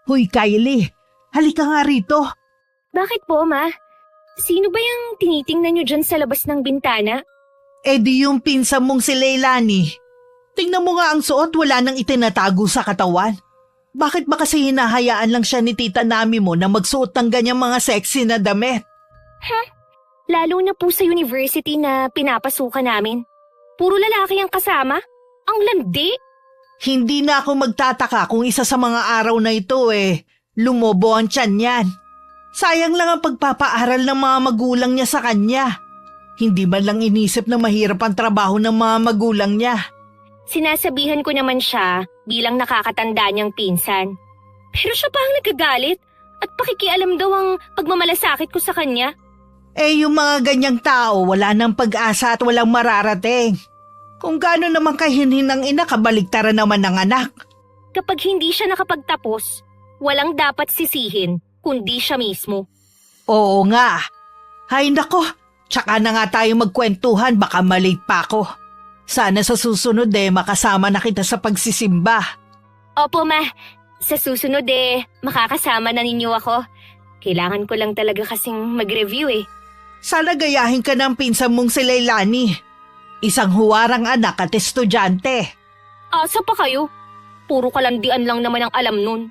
Hoy Kylie, halika nga rito. Bakit po, Ma? Sino ba yung tinitingnan niyo dyan sa labas ng bintana? Di yung pinsan mong si Leilani. Tingnan mo nga ang suot, wala nang itinatago sa katawan. Bakit ba kasi hinahayaan lang siya ni Tita Nami mo na magsuot ng ganyang mga sexy na damit? Lalo na po sa university na pinapasukan namin. Puro lalaki ang kasama. Ang landi. Hindi na ako magtataka kung isa sa mga araw na ito lumobo ang tiyan niyan. Sayang lang ang pagpapaaral ng mga magulang niya sa kanya. Hindi man lang inisip na mahirap ang trabaho ng mga magulang niya. Sinasabihan ko naman siya bilang nakakatanda niyang pinsan. Pero siya pa ang nagagalit at pakikialam daw ang pagmamalasakit ko sa kanya. Yung mga ganyang tao wala nang pag-asa at walang mararating. Kung gaano naman kahinhin ng ina, kabaligtaran naman ng anak. Kapag hindi siya nakapagtapos, walang dapat sisihin kundi siya mismo. Oo nga. Hay nako, tsaka na nga tayo magkwentuhan, baka malate pa ako. Sana sa susunod makasama na kita sa pagsisimba. Opo, Ma. Sa susunod makakasama na ninyo ako. Kailangan ko lang talaga kasing mag-review Sana gayahin ka ng pinsan mong si Leilani. Isang huwarang anak at estudyante. Asa pa kayo? Puro kalandian lang naman ang alam nun.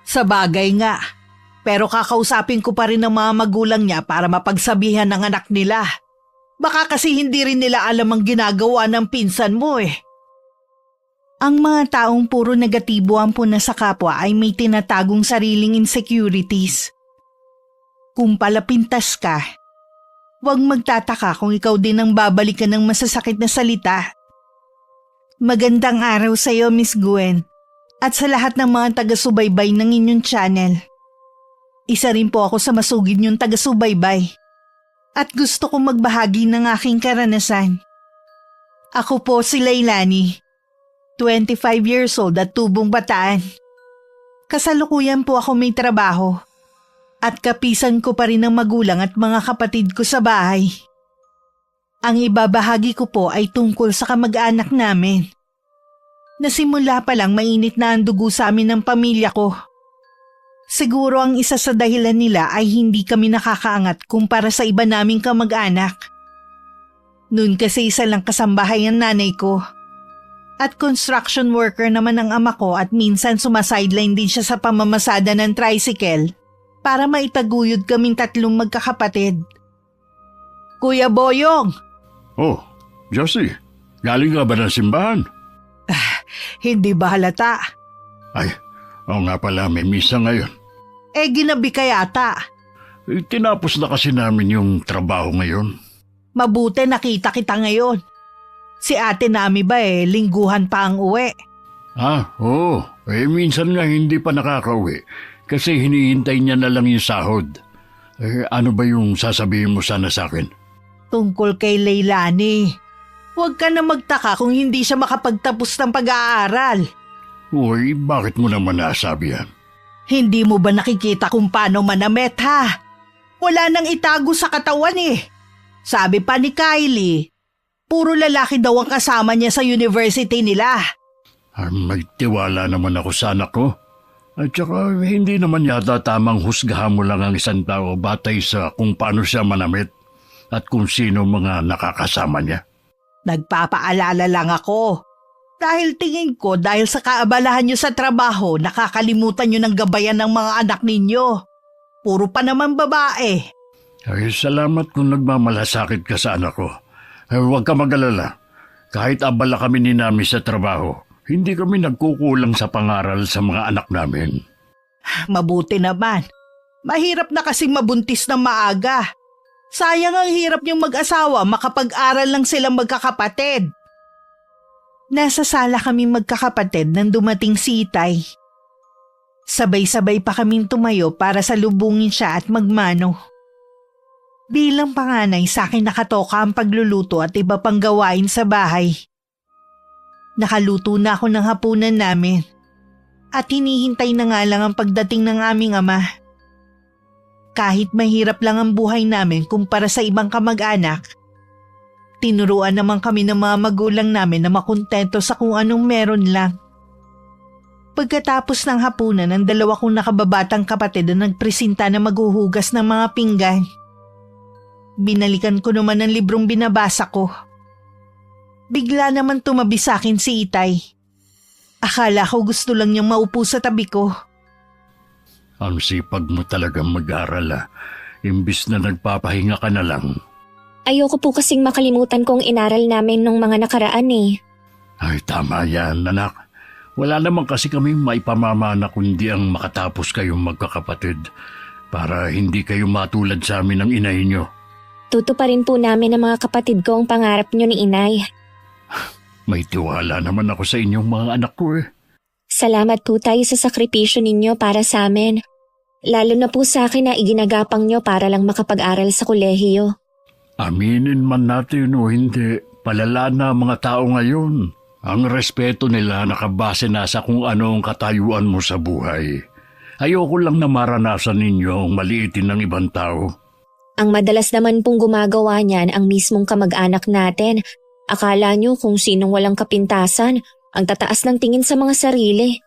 Sa bagay nga. Pero kakausapin ko pa rin ang mga magulang niya para mapagsabihan ng anak nila. Baka kasi hindi rin nila alam ang ginagawa ng pinsan mo Ang mga taong puro negatibo ang puna sa kapwa ay may tinatagong sariling insecurities. Kung palapintas ka, huwag magtataka kung ikaw din ang babalikan ng masasakit na salita. Magandang araw sa iyo, Miss Gwen, at sa lahat ng mga taga-subaybay ng inyong channel. Isa rin po ako sa masugid niyong taga-subaybay at gusto kong magbahagi ng aking karanasan. Ako po si Leilani, 25 years old at tubong bataan. Kasalukuyan po ako may trabaho at kapisan ko pa rin ang magulang at mga kapatid ko sa bahay. Ang ibabahagi ko po ay tungkol sa kamag-anak namin. Nasimula pa lang mainit na ang dugo sa amin ng pamilya ko. Siguro ang isa sa dahilan nila ay hindi kami nakakaangat kumpara sa iba naming kamag-anak. Noon kasi isa lang kasambahay ang nanay ko. At construction worker naman ang ama ko at minsan sumasideline din siya sa pamamasada ng tricycle para maitaguyod kaming tatlong magkakapatid. Kuya Boyong! Oh, Josie, galing ka ba ng simbahan? Hindi ba halata? Ay, oo nga pala, may misa ngayon. Ginabi ka yata. Tinapos na kasi namin yung trabaho ngayon. Mabuti nakita kita ngayon. Si ate Nami ba lingguhan pa ang uwi? Oo. Minsan nga hindi pa nakakauwi kasi hinihintay niya na lang yung sahod. Ano ba yung sasabihin mo sana sa akin? Tungkol kay Leilani. Huwag ka na magtaka kung hindi siya makapagtapos ng pag-aaral. Uy, bakit mo naman nasabi yan? Hindi mo ba nakikita kung paano manamit ha? Wala nang itago sa katawan Sabi pa ni Kylie, puro lalaki daw ang kasama niya sa university nila. May tiwala naman ako sa anak ko. At saka hindi naman yata tamang husgahan mo lang ang isang tao batay sa kung paano siya manamit at kung sino mga nakakasama niya. Nagpapaalala lang ako. Dahil tingin ko dahil sa kaabalahan niyo sa trabaho, nakakalimutan niyo ng gabayan ng mga anak ninyo. Puro pa naman babae. Ay, salamat kung nagmamalasakit ka sa anak ko. Huwag ka mag-alala. Kahit abala kami ni Nami sa trabaho, hindi kami nagkukulang sa pangaral sa mga anak namin. Mabuti naman. Mahirap na kasing mabuntis ng maaga. Sayang ang hirap niyong mag-asawa, makapag-aral lang silang magkakapatid. Nasa sala kaming magkakapatid nang dumating si Itay. Sabay-sabay pa kaming tumayo para salubungin siya at magmano. Bilang panganay sa akin nakatoka ang pagluluto at iba pang gawain sa bahay. Nakaluto na ako ng hapunan namin at hinihintay na nga lang ang pagdating ng aming ama. Kahit mahirap lang ang buhay namin kumpara sa ibang kamag-anak, tinuruan naman kami ng mga magulang namin na makontento sa kung anong meron lang. Pagkatapos ng hapunan, ang dalawa kong nakababatang kapatid na nagpresenta na maghuhugas ng mga pinggan. Binalikan ko naman ang librong binabasa ko. Bigla naman tumabi sa akin si Itay. Akala ko gusto lang niyang maupo sa tabi ko. Ang sipag mo talagang mag-aral Imbis na nagpapahinga ka na lang. Ayoko po kasing makalimutan kong inaral namin nung mga nakaraan eh. Ay, tama yan, anak. Wala naman kasi kami maipamamana kundi ang makatapos kayong magkakapatid para hindi kayo matulad sa amin ng inay nyo. Tutuparin po namin ng mga kapatid ko ang pangarap nyo ni Inay. May tiwala naman ako sa inyong mga anak ko Salamat po tayo sa sakripisyo ninyo para sa amin. Lalo na po sa akin na iginagapang nyo para lang makapag-aral sa kolehiyo. Aminin man natin o hindi, palala na ang mga tao ngayon. Ang respeto nila nakabase na sa kung ano ang katayuan mo sa buhay. Ayoko lang na maranasan ninyo ang maliitin ng ibang tao. Ang madalas naman pong gumagawa niyan ang mismong kamag-anak natin. Akala nyo kung sinong walang kapintasan, ang tataas ng tingin sa mga sarili.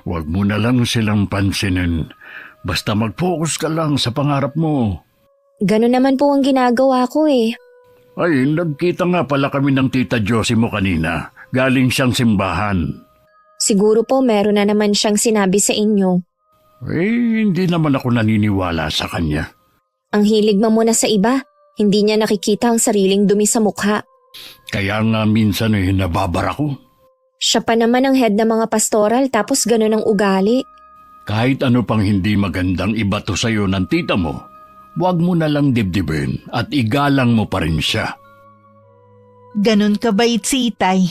Huwag mo na lang silang pansinin. Basta mag-focus ka lang sa pangarap mo. Ganun naman po ang ginagawa ko eh. Ay, nagkita nga pala kami ng tita Josie mo kanina. Galing siyang simbahan. Siguro po meron na naman siyang sinabi sa inyo. Hindi naman ako naniniwala sa kanya. Ang hilig mo muna sa iba, hindi niya nakikita ang sariling dumi sa mukha. Kaya nga minsan nababara ko. Siya pa naman ang head ng mga pastoral tapos ganun ang ugali. Kahit ano pang hindi magandang ibato sa'yo ng tita mo, huwag mo na lang dibdibin at igalang mo pa rin siya. Ganon kabait si Itay.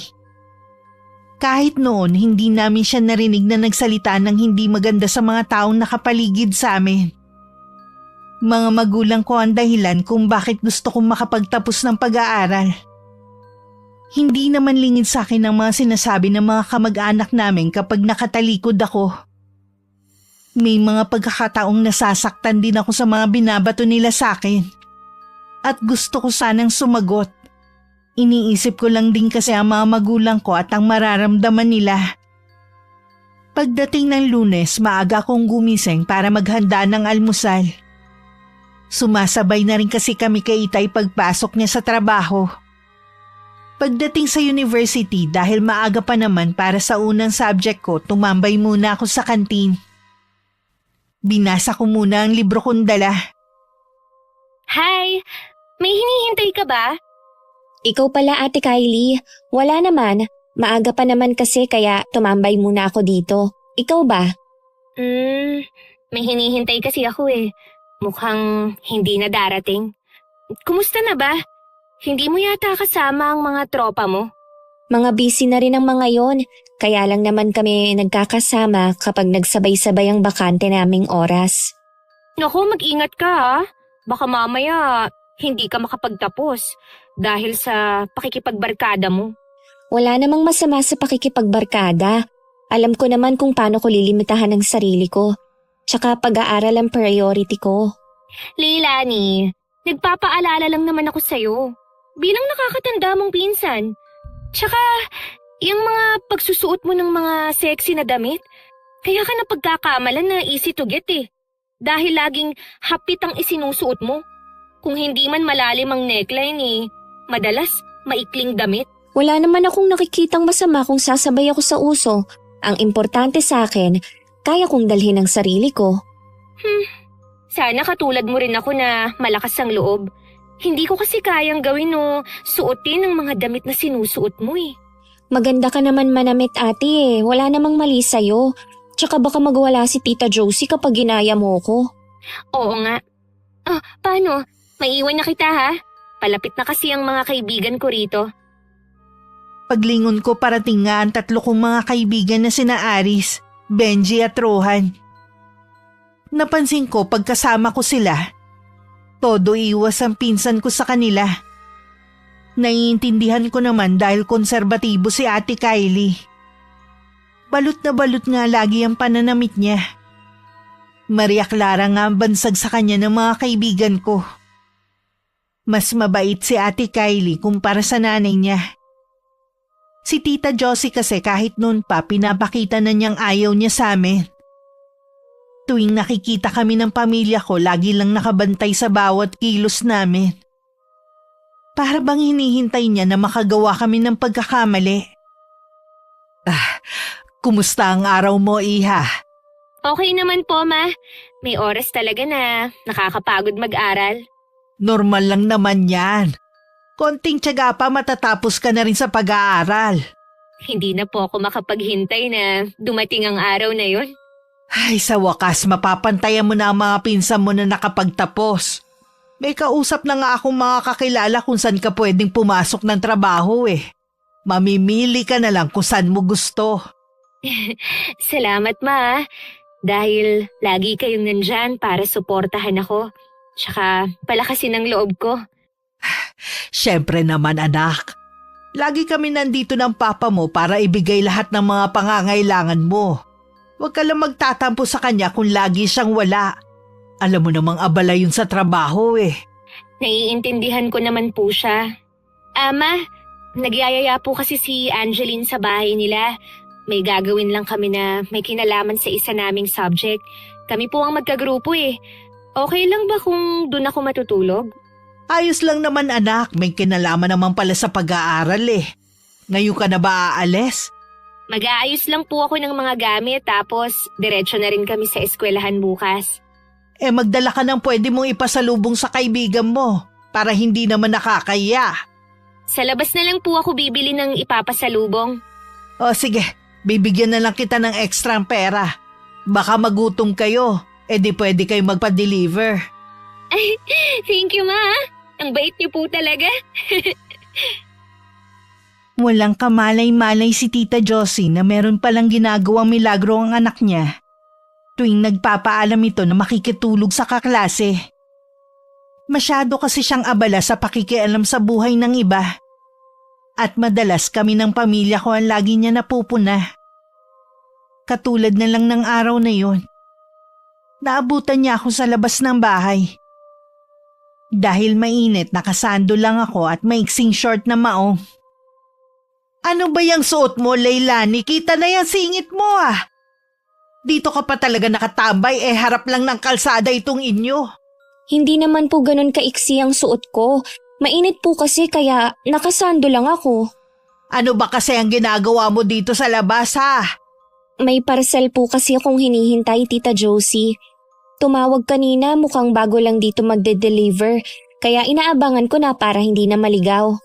Kahit noon, hindi namin siya narinig na nagsalita ng hindi maganda sa mga taong nakapaligid sa amin. Mga magulang ko ang dahilan kung bakit gusto kong makapagtapos ng pag-aaral. Hindi naman lingid sa akin ang mga sinasabi ng mga kamag-anak namin kapag nakatalikod ako. May mga pagkakataong nasasaktan din ako sa mga binabato nila sa akin. At gusto ko sanang sumagot. Iniisip ko lang din kasi ang mga magulang ko at ang mararamdaman nila. Pagdating ng Lunes, maaga akong gumising para maghanda ng almusal. Sumasabay na rin kasi kami kay Itay pagpasok niya sa trabaho. Pagdating sa university dahil maaga pa naman para sa unang subject ko, tumambay muna ako sa kantin. Binasa ko muna ang libro kong dala. Hi! May hinihintay ka ba? Ikaw pala Ate Kylie. Wala naman. Maaga pa naman kasi kaya tumambay muna ako dito. Ikaw ba? May hinihintay kasi ako eh. Mukhang hindi na darating. Kumusta na ba? Hindi mo yata kasama ang mga tropa mo? Mga busy na rin ang mga yon. Kaya lang naman kami nagkakasama kapag nagsabay-sabay ang bakante naming oras. Naku, mag-ingat ka ha. Baka mamaya hindi ka makapagtapos dahil sa pakikipagbarkada mo. Wala namang masama sa pakikipagbarkada. Alam ko naman kung paano ko lilimitahan ang sarili ko. Tsaka pag-aaral ang priority ko. Leilani, nagpapaalala lang naman ako sa'yo. Bilang nakakatanda mong pinsan. Tsaka, yung mga pagsusuot mo ng mga sexy na damit, kaya ka napagkakamalan na easy to get eh. Dahil laging hapit ang isinusuot mo. Kung hindi man malalim ang neckline eh, madalas maikling damit. Wala naman akong nakikitang masama kung sasabay ako sa uso. Ang importante sa akin, kaya kong dalhin ang sarili ko. Sana katulad mo rin ako na malakas ang loob. Hindi ko kasi kayang gawin o suotin ang mga damit na sinusuot mo eh. Maganda ka naman manamit ate eh. Wala namang mali sa'yo. Tsaka baka magwala si Tita Josie kapag ginaya mo ko. Oo nga. Paano? Maiwan na kita ha? Palapit na kasi ang mga kaibigan ko rito. Paglingon ko parating nga ang tatlo kong mga kaibigan na sina Aris, Benji at Rohan. Napansin ko pagkasama ko sila, todo iwas ang pinsan ko sa kanila. Naiintindihan ko naman dahil konserbatibo si Ate Kylie. Balot na balot nga lagi ang pananamit niya. Maria Clara nga ang bansag sa kanya ng mga kaibigan ko. Mas mabait si Ate Kylie kumpara sa nanay niya. Si Tita Josie kasi kahit noon pa pinapakita na niyang ayaw niya sa amin. Tuwing nakikita kami ng pamilya ko, lagi lang nakabantay sa bawat kilos namin. Para bang hinihintay niya na makagawa kami ng pagkakamali. Kumusta ang araw mo, Iha? Okay naman po, Ma. May oras talaga na nakakapagod mag-aral. Normal lang naman yan. Konting tiyaga pa matatapos ka na rin sa pag-aaral. Hindi na po ako makapaghintay na dumating ang araw na yun. Ay, sa wakas mapapantayan mo na ang mga pinsan mo na nakapagtapos. May kausap na nga akong mga kakilala kung saan ka pwedeng pumasok ng trabaho eh. Mamimili ka na lang kung saan mo gusto. Salamat, Ma. Dahil lagi kayong nandyan para suportahan ako. Tsaka palakasin ang loob ko. Siyempre naman anak. Lagi kami nandito ng papa mo para ibigay lahat ng mga pangangailangan mo. Huwag ka lang magtatampo sa kanya kung lagi siyang wala. Alam mo namang abala yun sa trabaho eh. Naiintindihan ko naman po siya. Ama, nagyayaya po kasi si Angeline sa bahay nila. May gagawin lang kami na may kinalaman sa isa naming subject. Kami po ang magkagrupo eh. Okay lang ba kung doon ako matutulog? Ayos lang naman anak, may kinalaman naman pala sa pag-aaral eh. Ngayon ka na ba aalis? Mag-aayos lang po ako ng mga gamit tapos diretso na rin kami sa eskwelahan bukas. Magdala ka ng pwede mong ipasalubong sa kaibigan mo para hindi naman nakakaya. Sa labas na lang po ako bibili ng ipapasalubong. O sige, bibigyan na lang kita ng ekstrang pera. Baka magutom kayo, di pwede kayo magpa-deliver. Ay, thank you, Ma. Ang bait niyo po talaga. Walang kamalay-malay si Tita Josie na meron palang ginagawang milagro ang anak niya. Tuwing nagpapaalam ito na makikitulog sa kaklase. Masyado kasi siyang abala sa pakikialam sa buhay ng iba. At madalas kami ng pamilya ko ang lagi niya napupuna. Katulad na lang ng araw na yon. Naabutan niya ako sa labas ng bahay. Dahil mainit, nakasando lang ako at maiksing short na maong. Ano ba yung suot mo, Leilani? Kita na yan singit mo ah. Dito ka pa talaga nakatambay, harap lang ng kalsada itong inyo. Hindi naman po ganun kaiksi ang suot ko. Mainit po kasi kaya nakasando lang ako. Ano ba kasi ang ginagawa mo dito sa labas ha? May parcel po kasi akong hinihintay, Tita Josie. Tumawag kanina, mukhang bago lang dito magde-deliver. Kaya inaabangan ko na para hindi na maligaw.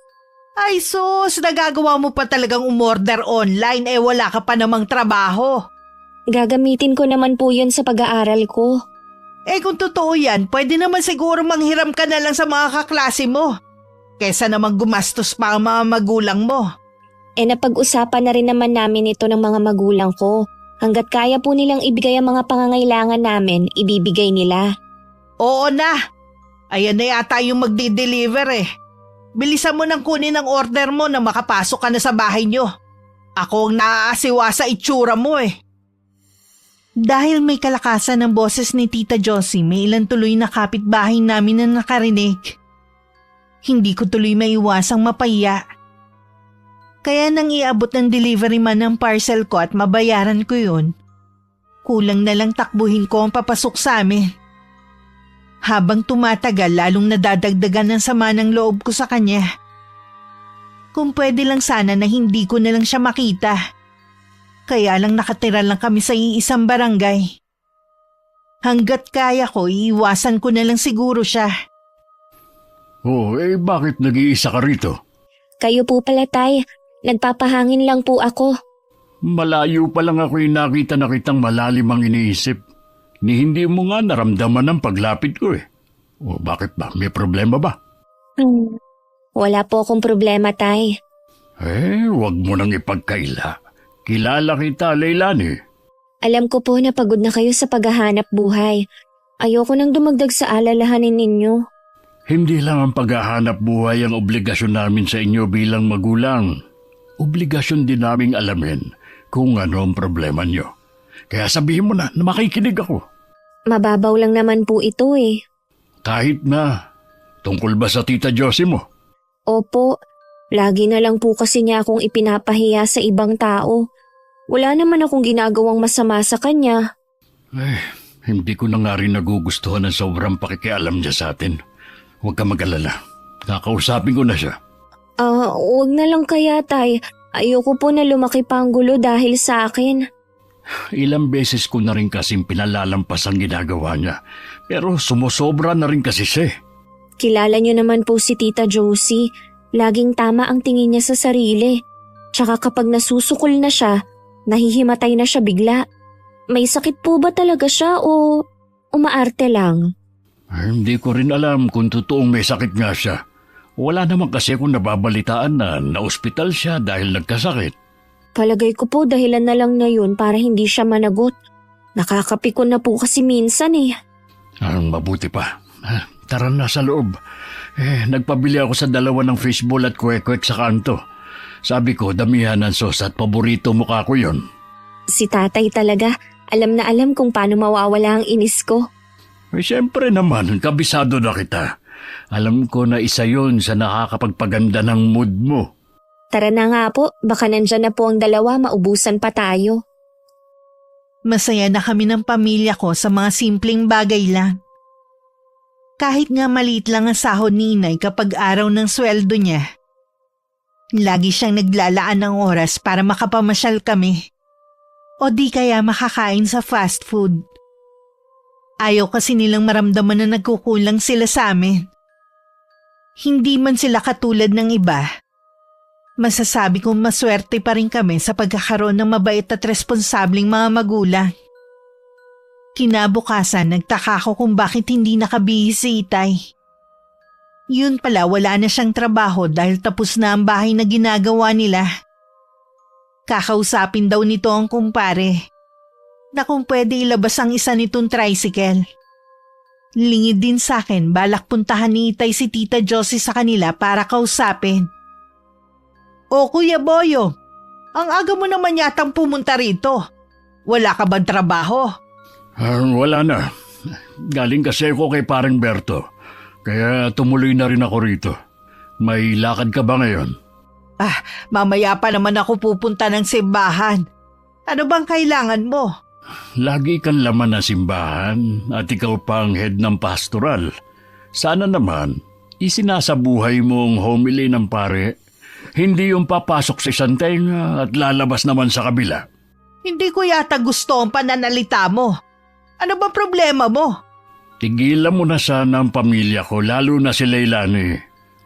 Ay sus, nagagawa mo pa talagang umorder online wala ka pa namang trabaho. Gagamitin ko naman po yun sa pag-aaral ko. Kung totoo yan, pwede naman siguro manghiram ka na lang sa mga kaklase mo. Kesa naman gumastos pa ang mga magulang mo. Napag-usapan na rin naman namin ito ng mga magulang ko. Hanggat kaya po nilang ibigay ang mga pangangailangan namin, ibibigay nila. Oo na. Ayan na yata yung magdi-deliver Bilisan mo nang kunin ang order mo na makapasok ka na sa bahay nyo. Ako ang naaasiwa sa itsura mo Dahil may kalakasan ng boses ni Tita Josie, may ilan tuloy na kapitbahay namin na nakarinig. Hindi ko tuloy maiwasang mapahiya. Kaya nang iabot ng delivery man ng parcel ko at mabayaran ko yun, kulang na lang takbuhin ko ang papasok sa amin. Habang tumatagal, lalong nadadagdagan ng sama ng loob ko sa kanya. Kung pwede lang sana na hindi ko na lang siya makita. Kaya lang nakatira lang kami sa iisang barangay. Hanggat kaya ko, iiwasan ko na lang siguro siya. Bakit nag-iisa ka rito? Kayo po pala, Tay. Nagpapahangin lang po ako. Malayo pa lang ako'y nakita na kitang malalim ang iniisip. Ni hindi mo nga naramdaman ang paglapit ko bakit ba? May problema ba? Wala po akong problema, Tay. Huwag mo nang ipagkaila. Kilala kita, Leilani. Alam ko po na pagod na kayo sa paghahanap buhay. Ayoko nang dumagdag sa alalahanin ninyo. Hindi lang ang paghahanap buhay ang obligasyon namin sa inyo bilang magulang. Obligasyon din naming alamin kung ano ang problema nyo. Kaya sabihin mo na makikinig ako. Mababaw lang naman po ito Kahit na. Tungkol ba sa Tita Josie mo? Opo. Lagi na lang po kasi niya akong ipinapahiya sa ibang tao. Wala naman akong ginagawang masama sa kanya. Hindi ko na nga rin nagugustuhan ang sobrang pakikialam niya sa atin. Huwag ka mag-alala. Kakausapin ko na siya. Huwag na lang kaya, Tay. Ayoko po na lumaki pa ang gulo dahil sa akin. Ilang beses ko na rin kasing pinalalampas ang ginagawa niya. Pero sumusobra na rin kasi siya. Kilala niyo naman po si Tita Josie. Laging tama ang tingin niya sa sarili. Tsaka kapag nasusukol na siya, nahihimatay na siya bigla. May sakit po ba talaga siya o umaarte lang? Hindi ko rin alam kung totoong may sakit nga siya. Wala naman kasi akong nababalitaan na naospital siya dahil nagkasakit. Palagay ko po dahilan na lang na yun para hindi siya managot. Nakakapikon na po kasi minsan eh. Mabuti pa. Tara na sa loob. Nagpabili ako sa 2 ng fishball at kwek-kwek sa kanto. Sabi ko, damihan ng sauce at paborito mukha ko yon. Si tatay talaga, alam na alam kung paano mawawala ang inis ko. Siyempre naman, kabisado na kita. Alam ko na isa yon sa nakakapagpaganda ng mood mo. Tara na nga po, baka nandyan na po ang 2, maubusan pa tayo. Masaya na kami ng pamilya ko sa mga simpleng bagay lang. Kahit nga maliit lang ang sahod ni Inay kapag araw ng sweldo niya. Lagi siyang naglalaan ng oras para makapamasyal kami. O di kaya makakain sa fast food. Ayaw kasi nilang maramdaman na nagkukulang sila sa amin. Hindi man sila katulad ng iba. Masasabi kong maswerte pa rin kami sa pagkakaroon ng mabait at responsabling mga magulang. Kinabukasan, nagtaka ko kung bakit hindi nakabihis si Itay. Yun pala, wala na siyang trabaho dahil tapos na ang bahay na ginagawa nila. Kakausapin daw nito ang kumpare na kung pwede ilabas ang isa nitong tricycle. Lingid din sa akin, balak puntahan ni Itay si Tita Josie sa kanila para kausapin. O Kuya Boyo, ang aga mo naman yatang pumunta rito. Wala ka bang trabaho? Wala na. Galing kasi ako kay Parang Berto. Kaya tumuloy na rin ako rito. May lakad ka ba ngayon? Mamaya pa naman ako pupunta ng simbahan. Ano bang kailangan mo? Lagi kang laman ng simbahan at ikaw pang head ng pastoral. Sana naman, isinasabuhay mong homily ng pare. Hindi yung papasok sa isang tenga at lalabas naman sa kabila. Hindi ko yata gusto ang pananalita mo. Ano ba problema mo? Tigilan mo na sana ang pamilya ko, lalo na si Leilani.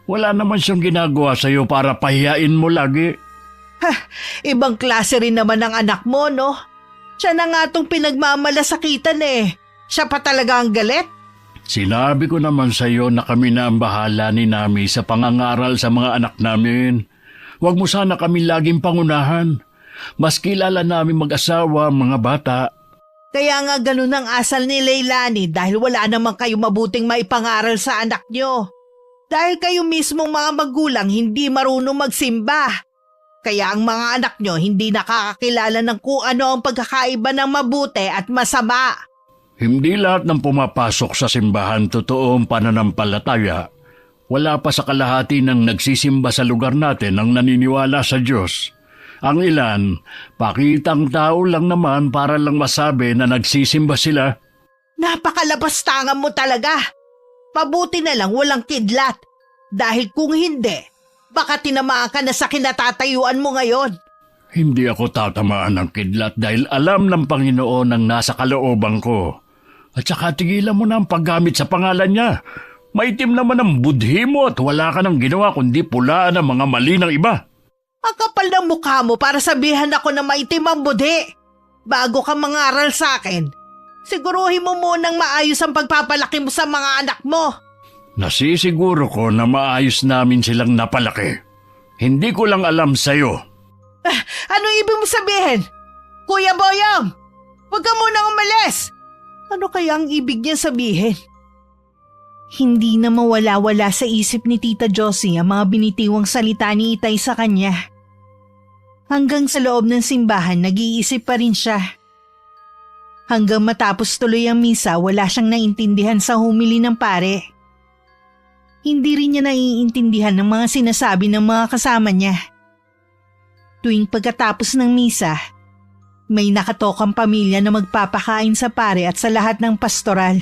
Wala naman siyang ginagawa sa'yo para pahiyain mo lagi. Ibang klase rin naman ang anak mo, no? Siya na nga itong pinagmamalasakitan eh. Siya pa talaga ang galit? Sinabi ko naman sa'yo na kami na ang bahala ni Nami sa pangangaral sa mga anak namin. Huwag mo sana kami laging pangunahan. Mas kilala namin mag-asawa, mga bata. Kaya nga ganun ang asal ni Leilani dahil wala naman kayo mabuting maipangaral sa anak nyo. Dahil kayo mismong mga magulang hindi marunong magsimba. Kaya ang mga anak nyo hindi nakakakilala ng kung ano ang pagkakaiba ng mabuti at masama. Hindi lahat ng pumapasok sa simbahan totoong pananampalataya. Wala pa sa kalahati ng nagsisimba sa lugar natin ang naniniwala sa Diyos. Ang ilan, pakitang tao lang naman para lang masabi na nagsisimba sila. Napakalabastangan mo talaga. Mabuti na lang walang kidlat. Dahil kung hindi, baka tinamaan ka na sa kinatatayuan mo ngayon. Hindi ako tatamaan ng kidlat dahil alam ng Panginoon ang nasa kalooban ko. At saka tigilan mo na ang paggamit sa pangalan niya. Maitim naman ang budhi mo at wala ka nang ginawa kundi pulaan ang mga mali ng iba. Ang kapal ng mukha mo para sabihan ako na maitim ang budhi. Bago ka mangaral sa akin, siguruhin mo munang maayos ang pagpapalaki mo sa mga anak mo. Nasisiguro ko na maayos namin silang napalaki. Hindi ko lang alam sa'yo. Ano ibig mo sabihin? Kuya Boyong, huwag ka munang umalis. Ano kaya ang ibig niya sabihin? Hindi na mawala-wala sa isip ni Tita Josie ang mga binitiwang salita ni Itay sa kanya. Hanggang sa loob ng simbahan, nag-iisip pa rin siya. Hanggang matapos tuloy ang misa, wala siyang naintindihan sa humili ng pare. Hindi rin niya naiintindihan ng mga sinasabi ng mga kasama niya. Tuwing pagkatapos ng misa, may nakatokang pamilya na magpapakain sa pare at sa lahat ng pastoral.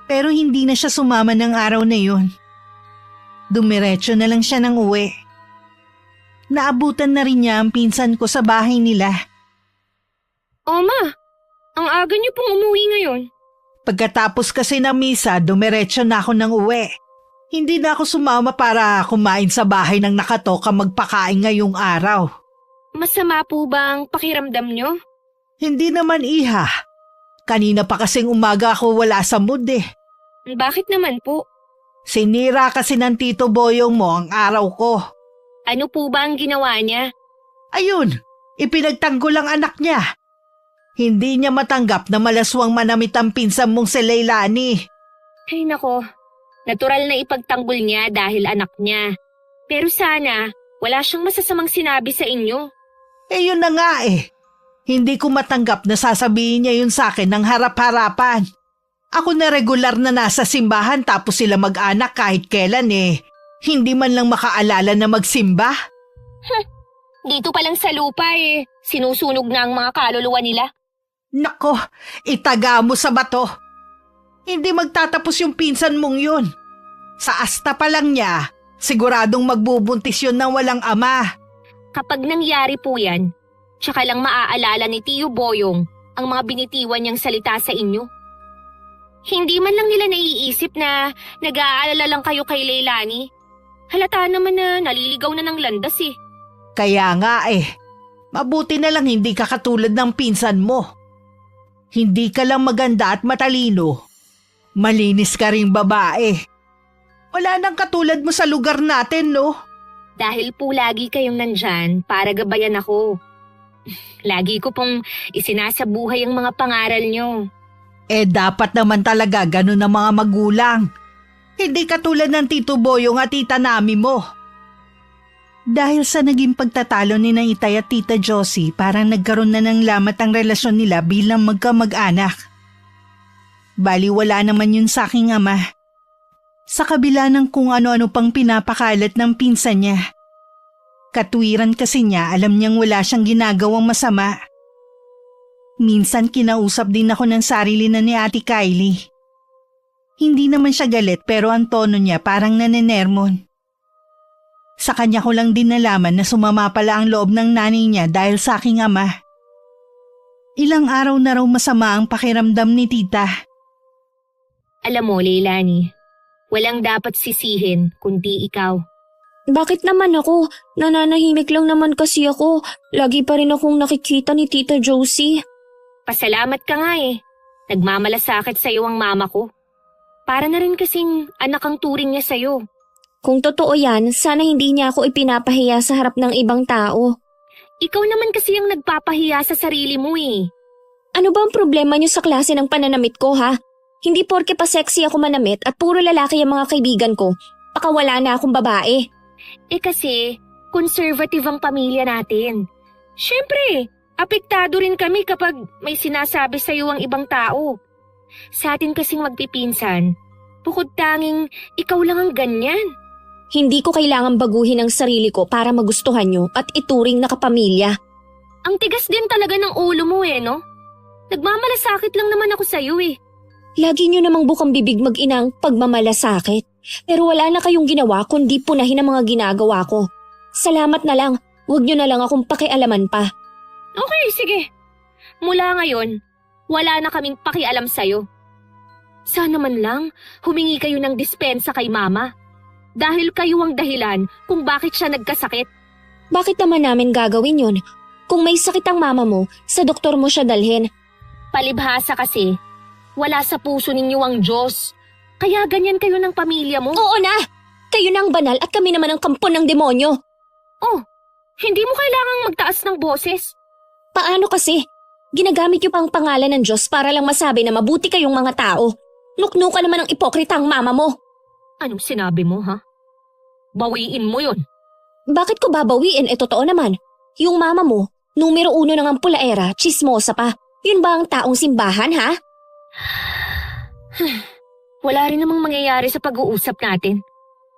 Pero hindi na siya sumama ng araw na yun. Dumiretso na lang siya ng uwi. Naabutan na rin niya ang pinsan ko sa bahay nila. Oma, ang aga niyo pong umuwi ngayon. Pagkatapos kasi ng misa, dumiretso na ako ng uwi. Hindi na ako sumama para kumain sa bahay ng nakatokang magpakain ngayong araw. Masama po ba ang pakiramdam niyo? Hindi naman, iha. Kanina pa kasing umaga ako wala sa mood eh. Bakit naman po? Sinira kasi ng Tito Boyong mo ang araw ko. Ano po ba ang ginawa niya? Ayun, ipinagtanggol ang anak niya. Hindi niya matanggap na malaswang manamit ang pinsan mong si Leilani. Ay nako, natural na ipagtanggol niya dahil anak niya. Pero sana, wala siyang masasamang sinabi sa inyo. Eh yun na nga eh. Hindi ko matanggap na sasabihin niya yun sa akin ng harap-harapan. Ako na regular na nasa simbahan tapos sila mag-anak kahit kailan eh. Hindi man lang makaalala na magsimba. Dito pa lang sa lupa eh, sinusunog na ang mga kaluluwa nila. Nako, itaga mo sa bato. Hindi magtatapos yung pinsan mong yun. Sa asta pa lang niya, siguradong magbubuntis yun ng walang ama. Kapag nangyari po yan, tsaka lang maaalala ni Tio Boyong ang mga binitiwan niyang salita sa inyo. Hindi man lang nila naiisip na nag-aalala lang kayo kay Leilani. Halata naman na naliligaw na ng landas eh. Kaya nga eh, mabuti na lang hindi ka katulad ng pinsan mo. Hindi ka lang maganda at matalino. Malinis ka ring babae. Wala nang katulad mo sa lugar natin, no? Dahil po lagi kayong nandyan para gabayan ako. Lagi ko pong isinasabuhay ang mga pangaral nyo. Eh dapat naman talaga ganun ang mga magulang. Hindi katulad ng Tito Boyong at Tita Nami mo. Dahil sa naging pagtatalo ni na Itay at Tita Josie, parang nagkaroon na ng lamat ang relasyon nila bilang magkamag-anak. Bali wala naman yun sa aking ama. Sa kabila ng kung ano-ano pang pinapakalat ng pinsan niya. Katwiran kasi niya, alam niyang wala siyang ginagawang masama. Minsan kinausap din ako ng sarili na ni Ate Kylie. Hindi naman siya galit pero ang tono niya parang nanenermon. Sa kanya ko lang din nalaman na sumama pala ang loob ng nanay niya dahil sa aking ama. Ilang araw na raw masama ang pakiramdam ni tita. Alam mo, Leilani, walang dapat sisihin kundi ikaw. Bakit naman ako? Nananahimik lang naman kasi ako. Lagi pa rin akong nakikita ni Tita Josie. Pasalamat ka nga eh. Nagmamalasakit sa'yo ang mama ko. Para na rin kasing anak ang turing niya sa'yo. Kung totoo yan, sana hindi niya ako ipinapahiya sa harap ng ibang tao. Ikaw naman kasi ang nagpapahiya sa sarili mo eh. Ano ba ang problema niyo sa klase ng pananamit ko ha? Hindi porke pa sexy ako manamit at puro lalaki ang mga kaibigan ko, baka wala na akong babae. Eh kasi, conservative ang pamilya natin. Siyempre, apektado rin kami kapag may sinasabi sa iyo ang ibang tao. Sa atin kasing magpipinsan, bukod tanging ikaw lang ang ganyan. Hindi ko kailangang baguhin ang sarili ko para magustuhan nyo at ituring na kapamilya. Ang tigas din talaga ng ulo mo eh, no? Nagmamalasakit lang naman ako sa'yo eh. Lagi nyo namang bukang bibig mag-inang pagmamalasakit. Pero wala na kayong ginawa kundi punahin ang mga ginagawa ko. Salamat na lang, huwag nyo na lang akong pakialaman pa. Okay, sige. Mula ngayon, wala na kaming pakialam sa'yo. Sana man lang, humingi kayo ng dispensa kay mama. Dahil kayo ang dahilan kung bakit siya nagkasakit. Bakit naman namin gagawin yun? Kung may sakit ang mama mo, sa doktor mo siya dalhin. Palibhasa kasi, wala sa puso ninyo ang Diyos. Kaya ganyan kayo ng pamilya mo. Oo na! Kayo na ang banal at kami naman ang kampon ng demonyo. Oh, hindi mo kailangang magtaas ng boses. Paano kasi? Ginagamit niyo pa ang pangalan ng Diyos para lang masabi na mabuti kayong mga tao. Nuknuka naman ang ipokrita ang mama mo. Anong sinabi mo, ha? Bawiin mo yun. Bakit ko babawiin? Totoo naman. Yung mama mo, numero 1 ng ampulaera, chismosa pa. Yun ba ang taong simbahan, ha? wala rin namang mangyayari sa pag-uusap natin.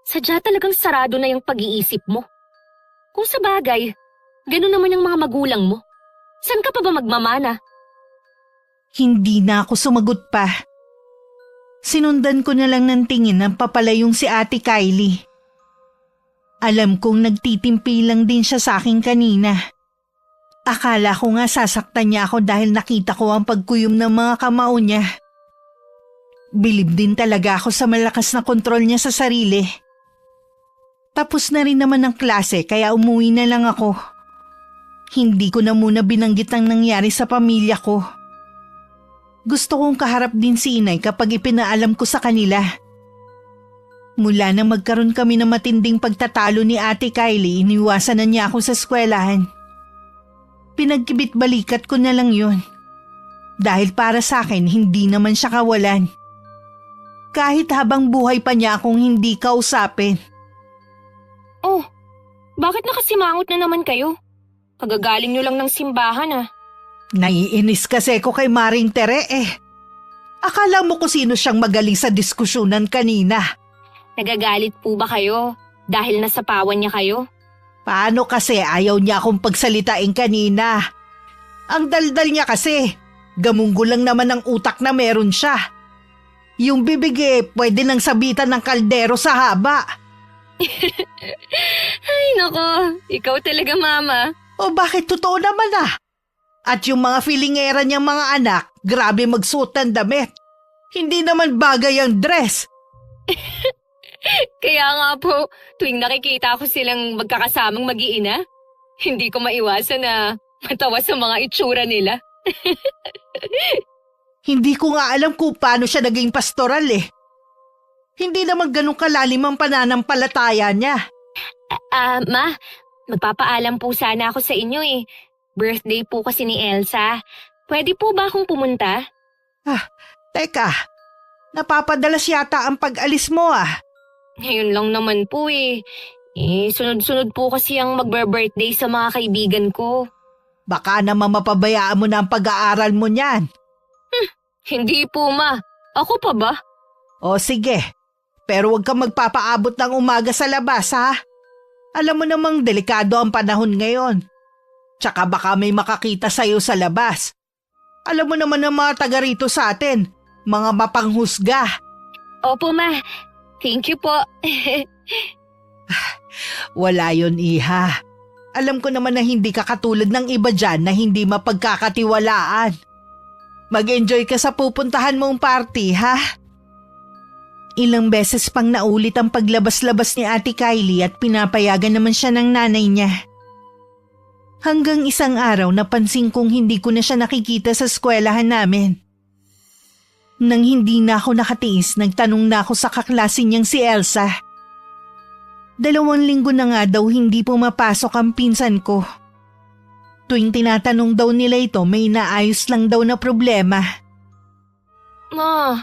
Sadya talagang sarado na yung pag-iisip mo. Kung sa bagay, ganun naman yung mga magulang mo. Saan ka pa ba magmamana? Hindi na ako sumagot pa. Sinundan ko na lang ng tingin ng papalayong si Ate Kylie. Alam kong nagtitimpi lang din siya sa akin kanina. Akala ko nga sasaktan niya ako dahil nakita ko ang pagkuyom ng mga kamao niya. Bilib din talaga ako sa malakas na kontrol niya sa sarili. Tapos na rin naman ang klase kaya umuwi na lang ako. Hindi ko na muna binanggit ang nangyari sa pamilya ko. Gusto kong kaharap din si inay kapag ipinaalam ko sa kanila. Mula na magkaroon kami ng matinding pagtatalo ni Ate Kylie, iniwasan na niya ako sa eskwelahan. Pinagkibit-balikat ko na lang yun. Dahil para sa akin, hindi naman siya kawalan. Kahit habang buhay pa niya akong hindi kausapin. Oh, bakit nakasimangot na naman kayo? Kagagaling nyo lang ng simbahan ah. Naiinis kasi ko kay Maring Tere eh. Akala mo kung sino siyang magaling sa diskusyonan kanina. Nagagalit po ba kayo dahil nasapawan niya kayo? Paano kasi ayaw niya akong pagsalitain kanina? Ang daldal niya kasi, gamunggo lang naman ang utak na meron siya. Yung bibig pwede nang sabitan ng kaldero sa haba. Ay nako, ikaw talaga mama. O bakit totoo naman ah? At yung mga filingera niyang mga anak, grabe magsuot ng damit. Hindi naman bagay ang dress. Kaya nga po, tuwing nakikita ko silang magkakasamang mag-iina, hindi ko maiwasan na matawa sa mga itsura nila. Hindi ko nga alam kung paano siya naging pastoral eh. Hindi naman ganun kalalim ang pananampalataya niya. Ma, magpapaalam po sana ako sa inyo eh. Birthday po kasi ni Elsa. Pwede po ba akong pumunta? Teka, napapadalas yata ang pag-alis mo ah. Ngayon lang naman po eh. Sunod-sunod po kasi ang magbe-birthday sa mga kaibigan ko. Baka naman mapabayaan mo na ang pag-aaral mo niyan. Hindi po ma. Ako pa ba? O sige, pero huwag kang magpapaabot ng umaga sa labas ha. Alam mo namang delikado ang panahon ngayon. Tsaka baka may makakita sa'yo sa labas. Alam mo naman ang mga taga rito sa atin, mga mapanghusga. Opo ma. Thank you po. Wala yon iha. Alam ko naman na hindi ka katulad ng iba dyan na hindi mapagkakatiwalaan. Mag-enjoy ka sa pupuntahan mong party ha. Ilang beses pang naulit ang paglabas-labas ni Ate Kylie at pinapayagan naman siya ng nanay niya. Hanggang isang araw napansin kong hindi ko na siya nakikita sa eskwelahan namin. Nang hindi na ako nakatiis, nagtanong na ako sa kaklase niyang si Elsa. 2 linggo na nga daw hindi pumapasok ang pinsan ko. Tuwing tinatanong daw nila ito, may naayos lang daw na problema. Ma,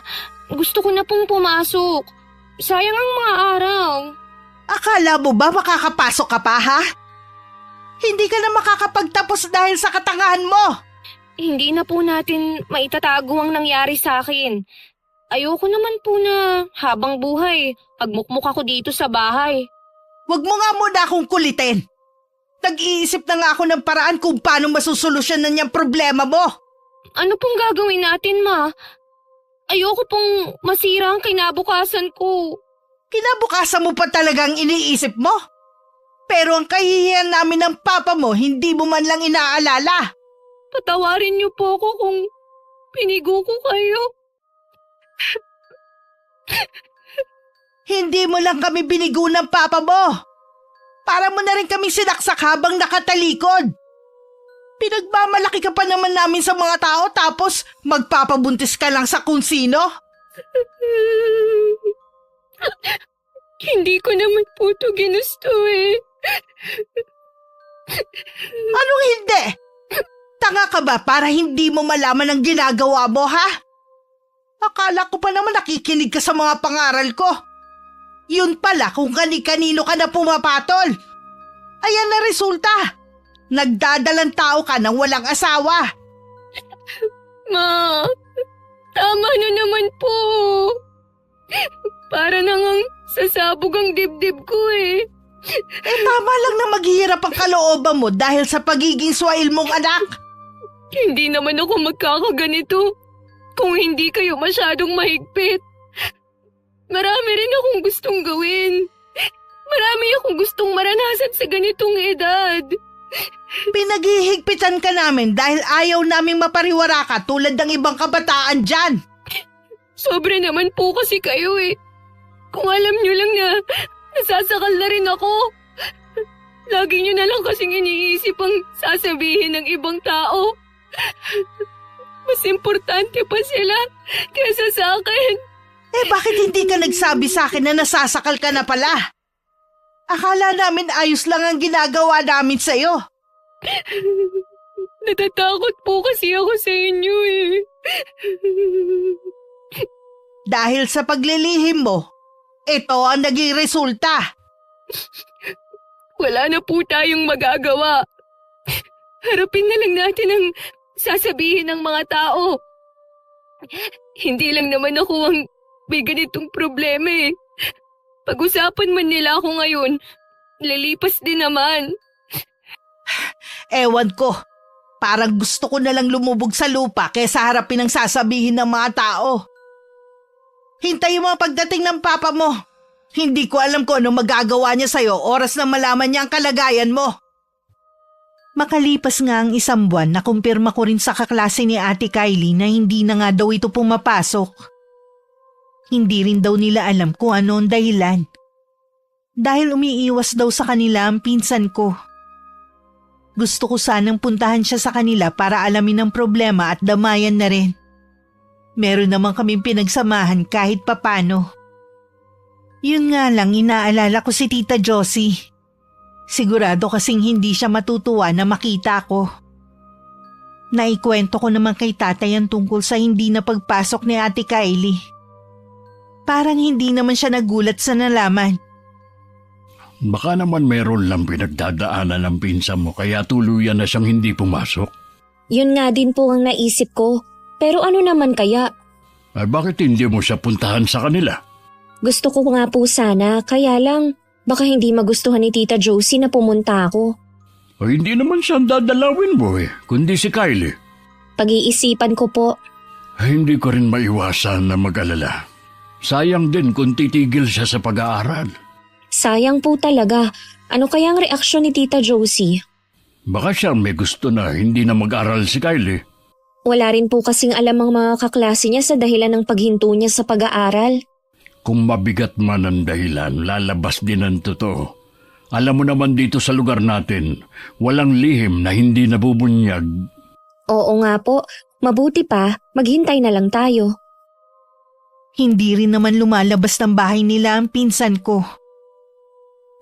gusto ko na pong pumasok. Sayang ang mga araw. Akala mo ba makakapasok ka pa ha? Hindi ka na makakapagtapos dahil sa katangahan mo. Hindi na po natin maitatago ang nangyari sa akin. Ayoko naman po na habang buhay, pagmukmuk ako dito sa bahay. Huwag mo nga muna akong kulitin. Nag-iisip na nga ako ng paraan kung paano masusolusyonan niyang problema mo. Ano pong gagawin natin, ma? Ayoko pong masira ang kinabukasan ko. Kinabukasan mo pa talagang iniisip mo? Pero ang kahihiyan namin ng papa mo, hindi mo man lang inaalala. Patawarin niyo po ako kung pinigo ko kayo. Hindi mo lang kami binigo ng papa mo. Para mo na rin kami sinaksak habang nakatalikod. Pinagmamalaki ka pa naman namin sa mga tao tapos magpapabuntis ka lang sa kung sino? Hindi ko naman po ito ginusto eh. Anong hindi? Tanga ka ba para hindi mo malaman ang ginagawa mo, ha? Akala ko pa naman nakikinig ka sa mga pangaral ko. Yun pala kung kani-kanino ka na pumapatol. Ayan na resulta. Nagdadalang tao ka nang walang asawa. Ma, tama na naman po. Para nang sasabog ang dibdib ko eh. Tama lang na maghihirap ang kalooban mo dahil sa pagiging swail mong anak. Hindi naman ako magkakaganito kung hindi kayo masyadong mahigpit. Marami rin akong gustong gawin. Marami akong gustong maranasan sa ganitong edad. Pinaghihigpitan ka namin dahil ayaw naming mapariwara ka tulad ng ibang kabataan dyan. Sobre naman po kasi kayo eh. Kung alam nyo lang na nasasakal na rin ako. Lagi nyo na lang kasing iniisip ang sasabihin ng ibang tao. Mas importante pa sila kaysa sa akin. Bakit hindi ka nagsabi sa akin na nasasakal ka na pala? Akala namin ayos lang ang ginagawa namin sa'yo. Natatakot po kasi ako sa inyo eh. Dahil sa paglilihim mo, ito ang naging resulta. Wala na po tayong magagawa. Harapin na lang natin ang sasabihin ng mga tao. Hindi lang naman ako ang may ganitong problema eh. Pag-usapan man nila ako ngayon, lilipas din naman. Ewan ko, parang gusto ko na lang lumubog sa lupa kaysa harapin ang sasabihin ng mga tao. Hintayin mo ang pagdating ng papa mo. Hindi ko alam kung ano magagawa niya sa'yo oras na malaman niya ang kalagayan mo. Makalipas nga ang isang buwan, nakumpirma ko rin sa kaklase ni Ate Kylie na hindi na nga daw ito pumapasok. Hindi rin daw nila alam kung ano ang dahilan. Dahil umiiwas daw sa kanila ang pinsan ko. Gusto ko sanang puntahan siya sa kanila para alamin ang problema at damayan na rin. Meron naman kaming pinagsamahan kahit papano. Yun nga lang, inaalala ko si Tita Josie. Sigurado kasing hindi siya matutuwa na makita ko. Naikwento ko naman kay tatay ang tungkol sa hindi na pagpasok ni Ate Kylie. Parang hindi naman siya nagulat sa nalaman. Baka naman meron lang pinagdadaanan ng pinsan mo kaya tuluyan na siyang hindi pumasok. Yun nga din po ang naisip ko. Pero ano naman kaya? Ay bakit hindi mo siya puntahan sa kanila? Gusto ko nga po sana, kaya lang baka hindi magustuhan ni Tita Josie na pumunta ako. O hindi naman siyang dadalawin mo kundi si Kylie. Pag-iisipan ko po. Ay, hindi ko rin maiwasan na mag-alala. Sayang din kung titigil siya sa pag-aaral. Sayang po talaga. Ano kaya ang reaksyon ni Tita Josie? Baka siya may gusto na hindi na mag-aral si Kylie. Wala rin po kasing alam ang mga kaklase niya sa dahilan ng paghinto niya sa pag-aaral. Kung mabigat man ang dahilan, lalabas din ang totoo. Alam mo naman dito sa lugar natin, walang lihim na hindi nabubunyag. Oo nga po. Mabuti pa, maghintay na lang tayo. Hindi rin naman lumalabas ng bahay nila ang pinsan ko.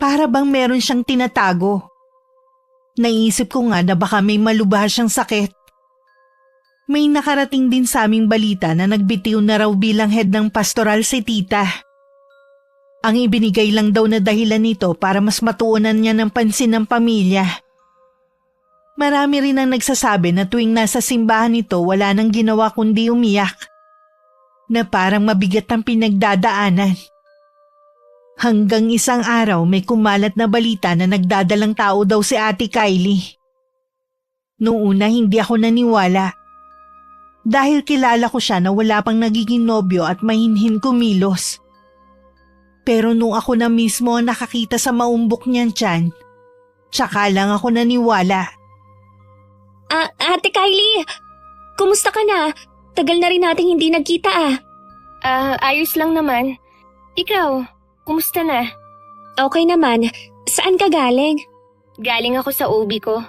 Para bang meron siyang tinatago. Naisip ko nga na baka may malubhas siyang sakit. May nakarating din sa aming balita na nagbitiw na raw bilang head ng pastoral si tita. Ang ibinigay lang daw na dahilan nito para mas matuunan niya ng pansin ng pamilya. Marami rin ang nagsasabi na tuwing nasa simbahan nito wala nang ginawa kundi umiyak. Na parang mabigat ang pinagdadaanan. Hanggang isang araw may kumalat na balita na nagdadalang tao daw si Ate Kylie. Noong una hindi ako naniwala. Dahil kilala ko siya na wala pang nagiging nobyo at mahinhin kumilos. Pero nung ako na mismo ang nakakita sa maumbok niyang tiyan, tsaka lang ako naniwala. Ate Kylie, kumusta ka na? Tagal na rin nating hindi nagkita Ayos lang naman. Ikaw, kumusta na? Okay naman. Saan ka galing? Galing ako sa OB ko.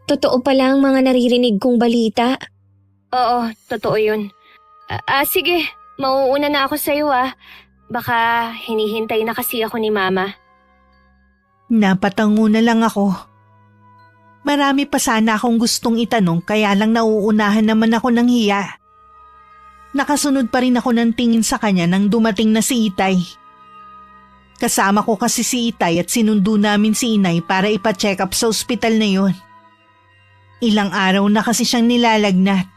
Totoo pala ang mga naririnig kong balita. Oo, totoo yun. Sige, mauuna na ako sa'yo Baka hinihintay na kasi ako ni Mama. Napatango na lang ako. Marami pa sana akong gustong itanong kaya lang nauunahan naman ako ng hiya. Nakasunod pa rin ako ng tingin sa kanya nang dumating na si Itay. Kasama ko kasi si Itay at sinundo namin si Inay para ipa-check up sa ospital na yun. Ilang araw na kasi siyang nilalagnat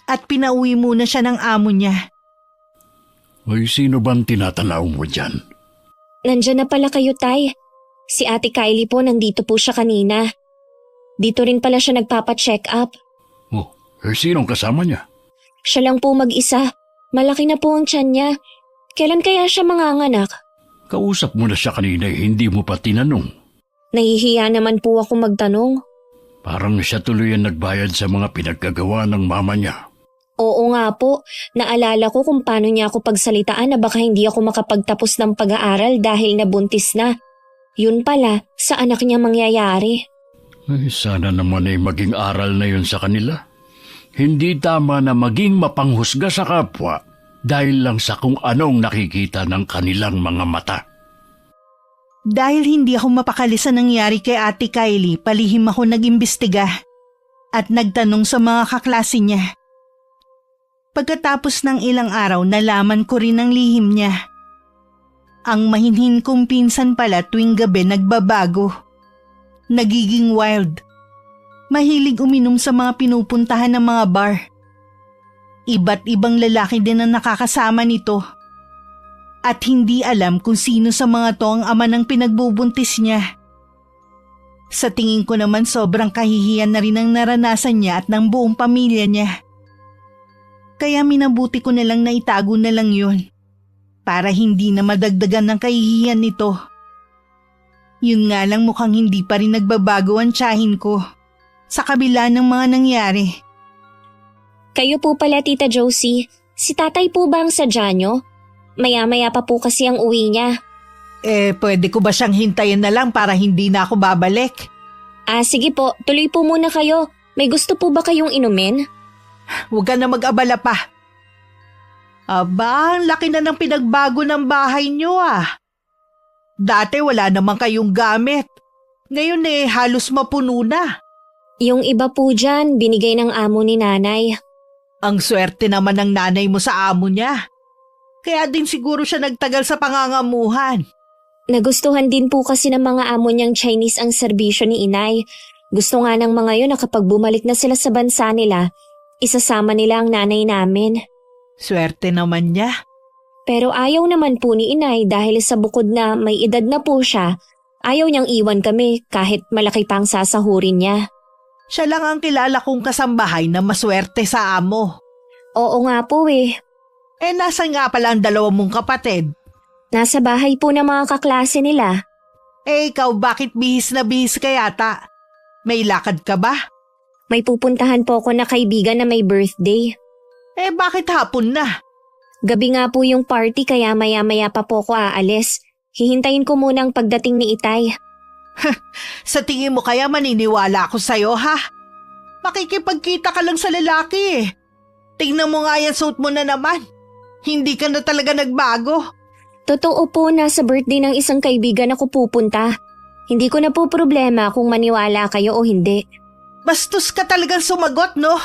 at pinauwi muna siya ng amo niya. Ay, sino bang tinatanaw mo dyan? Nandyan na pala kayo, Tay. Si Ate Kylie po, nandito po siya kanina. Dito rin pala siya nagpapa-check up. Oh, sinong kasama niya? Siya lang po mag-isa. Malaki na po ang tiyan niya. Kailan kaya siya manganganak? Kausap mo na siya kanina, hindi mo pa tinanong. Nahihiya naman po ako magtanong. Parang siya tuloy ang nagbayad sa mga pinagkagawa ng mama niya. Oo nga po, naalala ko kung paano niya ako pagsalitaan na baka hindi ako makapagtapos ng pag-aaral dahil nabuntis na. Yun pala, sa anak niya mangyayari. Ay, sana naman ay maging aral na yun sa kanila. Hindi tama na maging mapanghusga sa kapwa dahil lang sa kung anong nakikita ng kanilang mga mata. Dahil hindi ako mapakali sa nangyari kay Ate Kylie, palihim ako nag-imbestiga at nagtanong sa mga kaklase niya. Pagkatapos ng ilang araw, nalaman ko rin ang lihim niya. Ang mahinhin kong pinsan pala tuwing gabi nagbabago. Nagiging wild. Mahilig uminom sa mga pinupuntahan ng mga bar. Iba't ibang lalaki din ang nakakasama nito. At hindi alam kung sino sa mga to ang ama ng pinagbubuntis niya. Sa tingin ko naman sobrang kahihiyan na rin ang naranasan niya at ng buong pamilya niya. Kaya minabuti ko na lang na itago na lang yun. Para hindi na madagdagan ng kahihiyan nito. Yun nga lang mukhang hindi pa rin nagbabago ang tiyahin ko. Sa kabila ng mga nangyari. Kayo po pala, Tita Josie. Si tatay po ba ang sadya nyo? Maya-maya pa po kasi ang uwi niya. Pwede ko ba siyang hintayin na lang para hindi na ako babalik? Sige po, tuloy po muna kayo. May gusto po ba kayong inumin? Huwag ka na mag-abala pa. Aba, ang laki na ng pinagbago ng bahay niyo ah. Dati wala naman kayong gamit. Ngayon halos mapuno na. Yung iba po dyan, binigay ng amo ni nanay. Ang swerte naman ng nanay mo sa amo niya. Kaya din siguro siya nagtagal sa pangangamuhan. Nagustuhan din po kasi ng mga amo niyang Chinese ang serbisyo ni inay. Gusto nga ng mga yun na kapag bumalik na sila sa bansa nila, isasama nila ang nanay namin. Swerte naman niya. Pero ayaw naman po ni inay dahil sa bukod na may edad na po siya, ayaw niyang iwan kami kahit malaki pang sasahurin niya. Siya lang ang kilala kong kasambahay na maswerte sa amo. Oo nga po eh. Nasan nga pala ang dalawa mong kapatid? Nasa bahay po ng mga kaklase nila. Ikaw bakit bihis na bihis ka yata? May lakad ka ba? May pupuntahan po ako na kaibigan na may birthday. Bakit hapon na? Gabi nga po yung party kaya maya-maya pa po ako aalis. Hihintayin ko muna ang pagdating ni Itay. Sa tingin mo kaya maniniwala ako sa'yo ha? Makikipagkita ka lang sa lalaki eh. Tingnan mo nga yan suot mo na naman. Hindi ka na talaga nagbago. Totoo po, nasa birthday ng isang kaibigan ako pupunta. Hindi ko na po problema kung maniwala kayo o hindi. Bastos ka talagang sumagot no?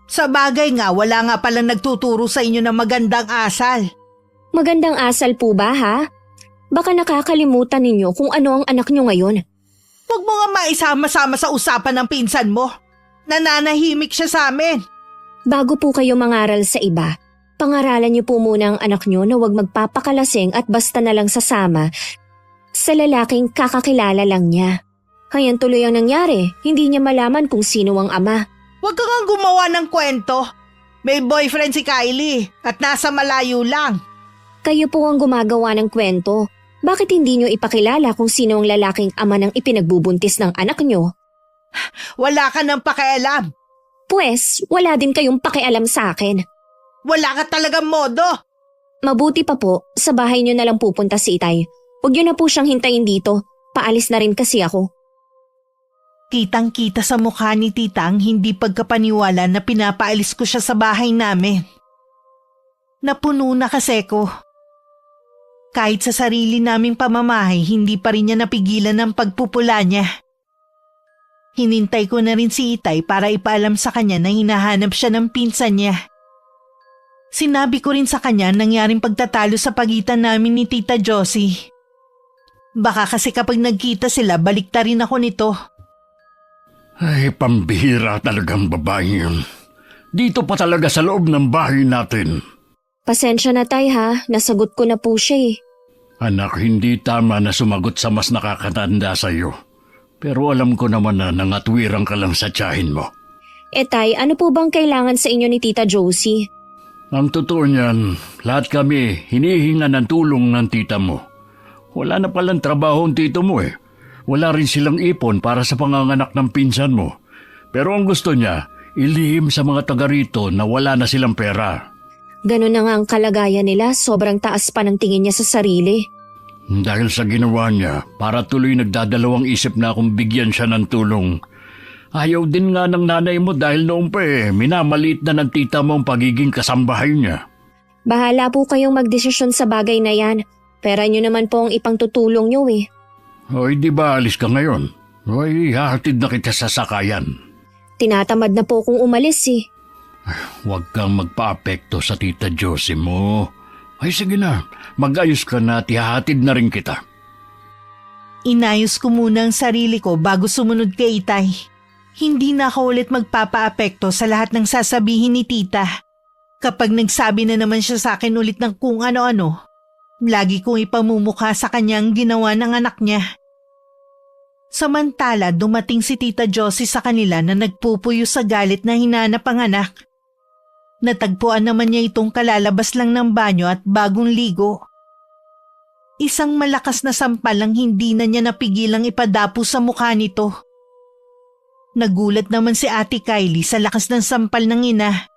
Sa bagay nga wala nga palang nagtuturo sa inyo ng magandang asal. Magandang asal po ba ha? Baka nakakalimutan ninyo kung ano ang anak nyo ngayon. Huwag mo nga maisama-sama sa usapan ng pinsan mo. Nananahimik siya sa amin. Bago po kayo mangaral sa iba, pangaralan niyo po muna ang anak nyo na huwag magpapakalasing at basta na lang sasama sa lalaking kakakilala lang niya. Hayan tuloy ang nangyari, hindi niya malaman kung sino ang ama. Huwag ka nga gumawa ng kwento. May boyfriend si Kylie at nasa malayo lang. Kayo po ang gumagawa ng kwento. Bakit hindi niyo ipakilala kung sino ang lalaking ama ng ipinagbubuntis ng anak niyo? Wala ka ng pakialam. Pwes, wala din kayong pakialam sa akin. Wala ka talagang modo. Mabuti pa po, sa bahay niyo na lang pupunta si Itay. Huwag niyo na po siyang hintayin dito. Paalis na rin kasi ako. Kitang-kita sa mukha ni tita ang hindi pagkapaniwala na pinapaalis ko siya sa bahay namin. Napuno na kasi ko. Kahit sa sarili naming pamamahay, hindi pa rin niya napigilan ang pagpupula niya. Hinintay ko na rin si Itay para ipaalam sa kanya na hinahanap siya ng pinsan niya. Sinabi ko rin sa kanya nangyaring pagtatalo sa pagitan namin ni Tita Josie. Baka kasi kapag nagkita sila, baliktarin ako nito. Ay, pambihira talagang babae yun. Dito pa talaga sa loob ng bahay natin. Pasensya na tay ha, nasagot ko na po siya eh. Anak, hindi tama na sumagot sa mas nakakatanda sa iyo. Pero alam ko naman na nangatwirang ka lang sa tiyahin mo. Tay, ano po bang kailangan sa inyo ni Tita Josie? Ang totoo niyan, lahat kami hinihinga ng tulong ng tita mo. Wala na palang trabaho ang tito mo eh. Wala rin silang ipon para sa panganganak ng pinsan mo. Pero ang gusto niya, ilihim sa mga taga rito na wala na silang pera. Ganun na nga ang kalagayan nila, sobrang taas pa ng tingin niya sa sarili. Dahil sa ginawa niya, para tuloy nagdadalawang isip na akong bigyan siya ng tulong. Ayaw din nga ng nanay mo dahil noon pa minamaliit na ng tita mo ang pagiging kasambahay niya. Bahala po kayong magdesisyon sa bagay na yan. Pera niyo naman po ang ipangtutulong niyo eh. Hoy, di ba alis ka ngayon? Hoy, hahatid na kita sa sakayan. Tinatamad na po kung umalis eh. Huwag kang magpa-apekto sa tita Josie mo. Ay sige na, mag-ayos ka na at ihahatid na rin kita. Inayos ko muna ang sarili ko bago sumunod kay Itay. Hindi na ako ulit magpapa-apekto sa lahat ng sasabihin ni tita. Kapag nagsabi na naman siya sa akin ulit ng kung ano-ano, lagi kong ipamumukha sa kanya ang ginawa ng anak niya. Samantala, dumating si Tita Josie sa kanila na nagpupuyo sa galit na hinanap ang anak. Natagpuan naman niya itong kalalabas lang ng banyo at bagong ligo. Isang malakas na sampal ang hindi na niya napigilang ipadapo sa mukha nito. Nagulat naman si Ate Kylie sa lakas ng sampal ng ina.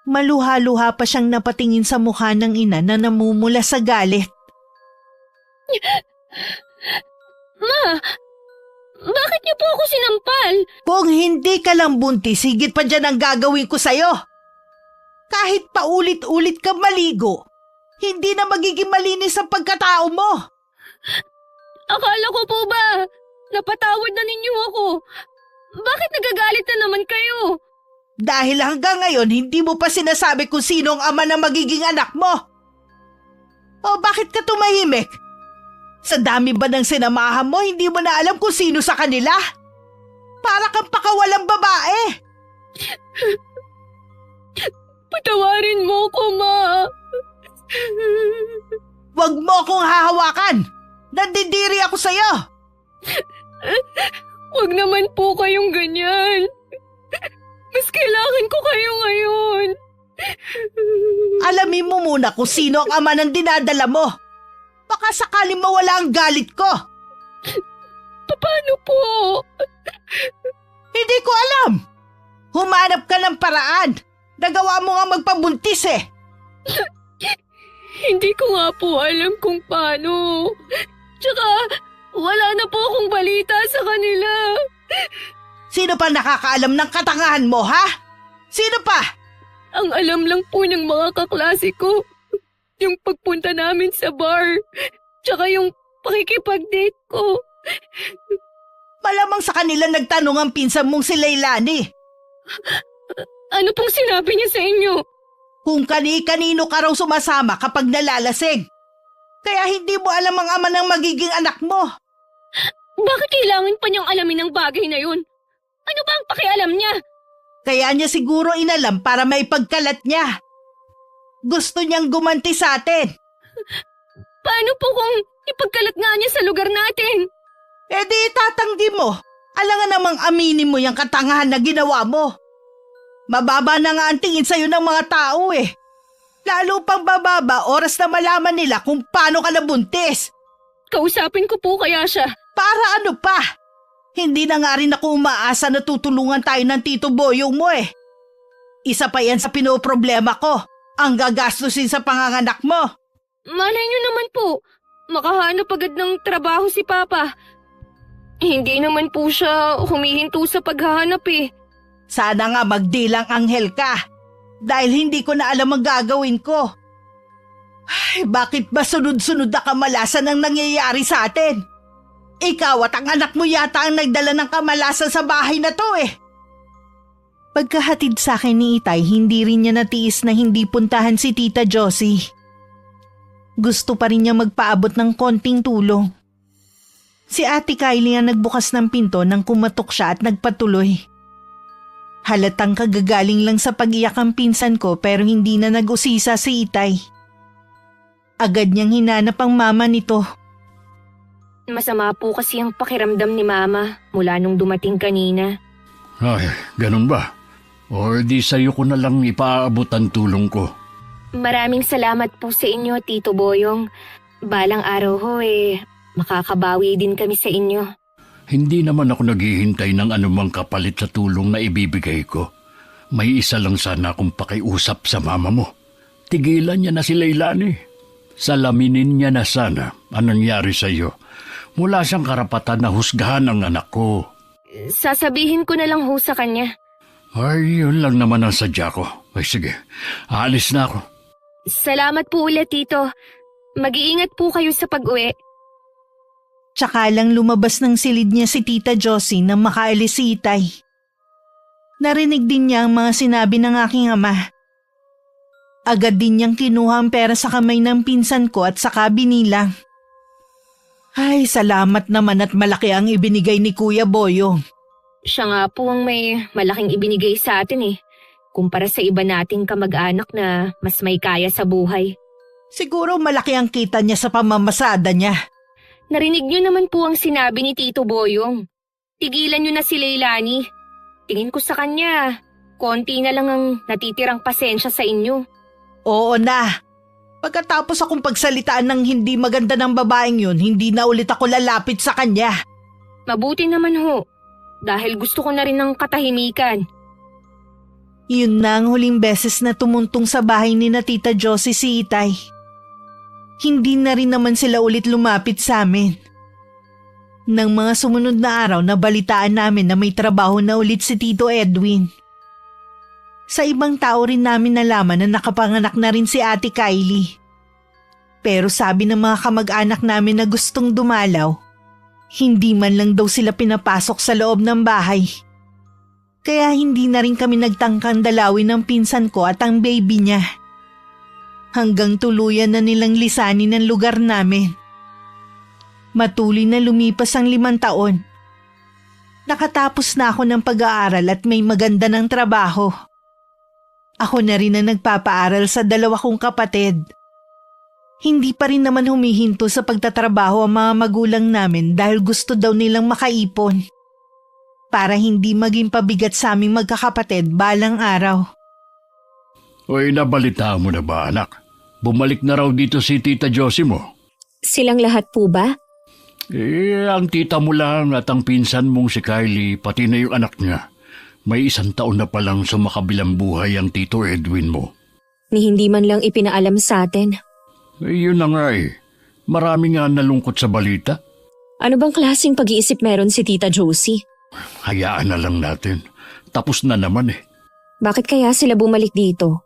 Maluha-luha pa siyang napatingin sa mukha ng ina na namumula sa galit. Ma, bakit niyo po ako sinampal? Kung hindi ka lang buntis, higit pa dyan ang gagawin ko sa'yo. Kahit paulit-ulit ka maligo, hindi na magiging malinis ang pagkatao mo. Akala ko po ba, napatawad na ninyo ako. Bakit nagagalit na naman kayo? Dahil hanggang ngayon, hindi mo pa sinasabi kung sino ang ama na magiging anak mo. O bakit ka tumahimik? Sa dami ba ng sinamahan mo, hindi mo na alam kung sino sa kanila? Para kang pakawalang babae. Patawarin mo ko, Ma. Huwag mo akong hahawakan. Nandidiri ako sa'yo. Huwag naman po kayong ganyan. Mas kailangan ko kayo ngayon. Alamin mo muna kung sino ang ama ng dinadala mo. Baka sakaling mawala ang galit ko. Paano po? Hindi ko alam. Humanap ka ng paraan. Nagawa mo nga magpabuntis eh. Hindi ko nga po alam kung paano. Tsaka, wala na po akong balita sa kanila. Sino pa nakakaalam ng katangahan mo, ha? Sino pa? Ang alam lang po ng mga kaklase ko, yung pagpunta namin sa bar, tsaka yung pakikipag-date ko. Malamang sa kanila nagtanong ang pinsan mong si Leilani. Ano pong sinabi niya sa inyo? Kung kani-kanino ka raw sumasama kapag nalalasing. Kaya hindi mo alam ang ama ng magiging anak mo. Bakit kailangan pa niyang alamin ang bagay na yun? Ano ba ang pakialam niya? Kaya niya siguro inalam para may pagkalat niya. Gusto niyang gumanti sa atin. Paano po kung ipagkalat nga niya sa lugar natin? E di itatanggi mo. Alangan namang aminin mo yung katangahan na ginawa mo. Mababa na nga ang tingin sa'yo ng mga tao eh. Lalo pang bababa oras na malaman nila kung paano ka nabuntis. Kausapin ko po kaya siya. Para ano pa? Hindi na nga rin ako umaasa na tutulungan tayo ng Tito Boyong mo eh. Isa pa yan sa pinoproblema ko. Ang gagastusin sa panganganak mo. Malay niyo naman po, makahanap agad ng trabaho si Papa. Hindi naman po siya humihinto sa paghahanap eh. Sana nga magdilang anghel ka. Dahil hindi ko na alam ang gagawin ko. Ay, bakit ba sunod-sunod na kamalasan ang nangyayari sa atin? Ikaw at ang anak mo yata ang nagdala ng kamalasan sa bahay na to eh. Pagkahatid sa akin ni Itay, hindi rin niya natiis na hindi puntahan si Tita Josie. Gusto pa rin niya magpaabot ng konting tulong. Si Ate Kylie ang nagbukas ng pinto nang kumatok siya at nagpatuloy. Halatang kagagaling lang sa pag-iyak ang pinsan ko pero hindi na nag-usisa si Itay. Agad niyang hinanap ang mama nito. Masama po kasi ang pakiramdam ni Mama mula nung dumating kanina. Ay, ganun ba? O di sa'yo ko na lang ipaabot ang tulong ko. Maraming salamat po sa inyo, Tito Boyong. Balang araw ho makakabawi din kami sa inyo. Hindi naman ako naghihintay ng anumang kapalit sa tulong na ibibigay ko. May isa lang sana akong pakiusap sa mama mo. Tigilan niya na si Leilani. Salaminin niya na sana ang nangyari sa iyo. Wala siyang karapatan na husgahan ang anak ko. Sasabihin ko na lang ho sa kanya. Ay, yun lang naman ang sadya ko. Ay sige, aalis na ako. Salamat po ulit, Tito. Mag-iingat po kayo sa pag-uwi. Tsaka lang lumabas ng silid niya si Tita Josie nang makaalis si Itay. Narinig din niya ang mga sinabi ng aking ama. Agad din niyang kinuha ang pera sa kamay ng pinsan ko at saka binilang. Ay, salamat naman at malaki ang ibinigay ni Kuya Boyong. Siya nga po ang may malaking ibinigay sa atin kumpara sa iba nating kamag-anak na mas may kaya sa buhay. Siguro malaki ang kita niya sa pamamasada niya. Narinig niyo naman po ang sinabi ni Tito Boyong. Tigilan niyo na si Leilani. Tingin ko sa kanya, konti na lang ang natitirang pasensya sa inyo. Oo na. Pagkatapos akong pagsalitaan ng hindi maganda ng babaeng yun, hindi na ulit ako lalapit sa kanya. Mabuti naman ho, dahil gusto ko na rin ng katahimikan. Yun na ang huling beses na tumuntong sa bahay ni na Tita Josie si Itay. Hindi na rin naman sila ulit lumapit sa amin. Nang mga sumunod na araw nabalitaan namin na may trabaho na ulit si Tito Edwin. Sa ibang tao rin namin nalaman na nakapanganak na rin si Ate Kylie. Pero sabi ng mga kamag-anak namin na gustong dumalaw, hindi man lang daw sila pinapasok sa loob ng bahay. Kaya hindi na rin kami nagtangkang dalawin ng pinsan ko at ang baby niya. Hanggang tuluyan na nilang lisanin ang lugar namin. Matuloy na lumipas ang 5 taon. Nakatapos na ako ng pag-aaral at may maganda ng trabaho. Ako na rin ang nagpapaaral sa 2 kong kapatid. Hindi pa rin naman humihinto sa pagtatrabaho ang mga magulang namin dahil gusto daw nilang makaipon. Para hindi maging pabigat sa aming magkakapatid balang araw. Oy, nabalita mo na ba, anak? Bumalik na raw dito si Tita Josie mo. Silang lahat po ba? Ang tita mo lang at ang pinsan mong si Kylie, pati na yung anak niya. May 1 taon na palang sumakabilang buhay ang Tito Edwin mo. Ni hindi man lang ipinaalam sa atin. Yun na nga Marami nga nalungkot sa balita. Ano bang klaseng pag-iisip meron si Tita Josie? Hayaan na lang natin. Tapos na naman Bakit kaya sila bumalik dito?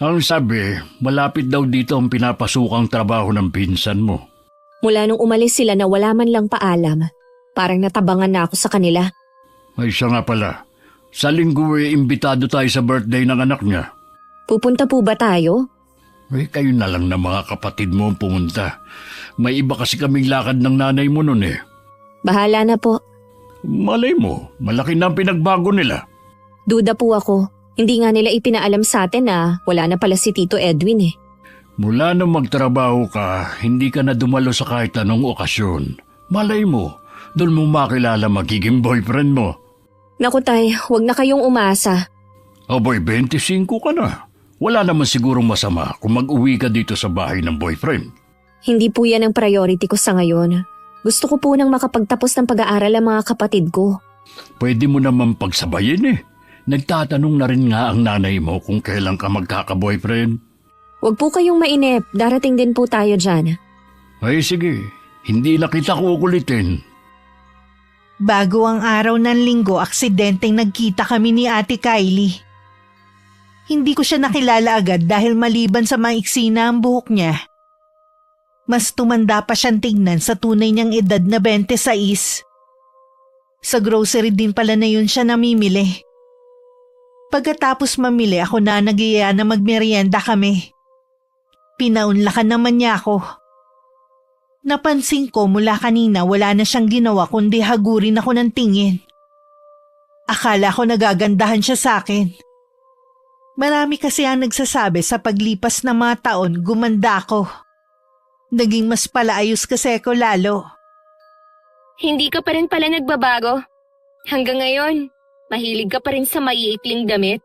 Ang sabi, malapit daw dito ang pinapasukang trabaho ng pinsan mo. Mula nung umalis sila na wala man lang paalam, parang natabangan na ako sa kanila. Ay siya nga pala. Sa linggo imbitado tayo sa birthday ng anak niya. Pupunta po ba tayo? Kayo na lang na mga kapatid mo ang pumunta. May iba kasi kaming lakad ng nanay mo nun Bahala na po. Malay mo, malaki na ang pinagbago nila. Duda po ako. Hindi nga nila ipinaalam sa atin na wala na pala si Tito Edwin Mula nang magtrabaho ka, hindi ka na dumalo sa kahit anong okasyon. Malay mo, doon mo makilala magiging boyfriend mo. Naku tay, huwag na kayong umasa. Aboy, 25 ka na. Wala naman sigurong masama kung mag-uwi ka dito sa bahay ng boyfriend. Hindi po yan ang priority ko sa ngayon. Gusto ko po nang makapagtapos ng pag-aaral ang mga kapatid ko. Pwede mo naman pagsabayin Nagtatanong na rin nga ang nanay mo kung kailan ka magkaka-boyfriend. Huwag po kayong mainip, darating din po tayo dyan. Ay sige, hindi na kita kukulitin. Bago ang araw ng linggo, aksidenteng nagkita kami ni Ate Kylie. Hindi ko siya nakilala agad dahil maliban sa maiksi na ang buhok niya. Mas tumanda pa siyang tignan sa tunay niyang edad na 26. Sa grocery din pala na yun siya namimili. Pagkatapos mamili ako na nagiya na magmerienda kami. Pinaunlakan naman niya ako. Napansin ko mula kanina wala na siyang ginawa kundi hagurin ako ng tingin. Akala ko nagagandahan siya sa akin. Marami kasi ang nagsasabi sa paglipas ng mga taon gumanda ako. Naging mas palaayos kasi ako lalo. Hindi ka pa rin pala nagbabago. Hanggang ngayon, mahilig ka pa rin sa maiikling damit.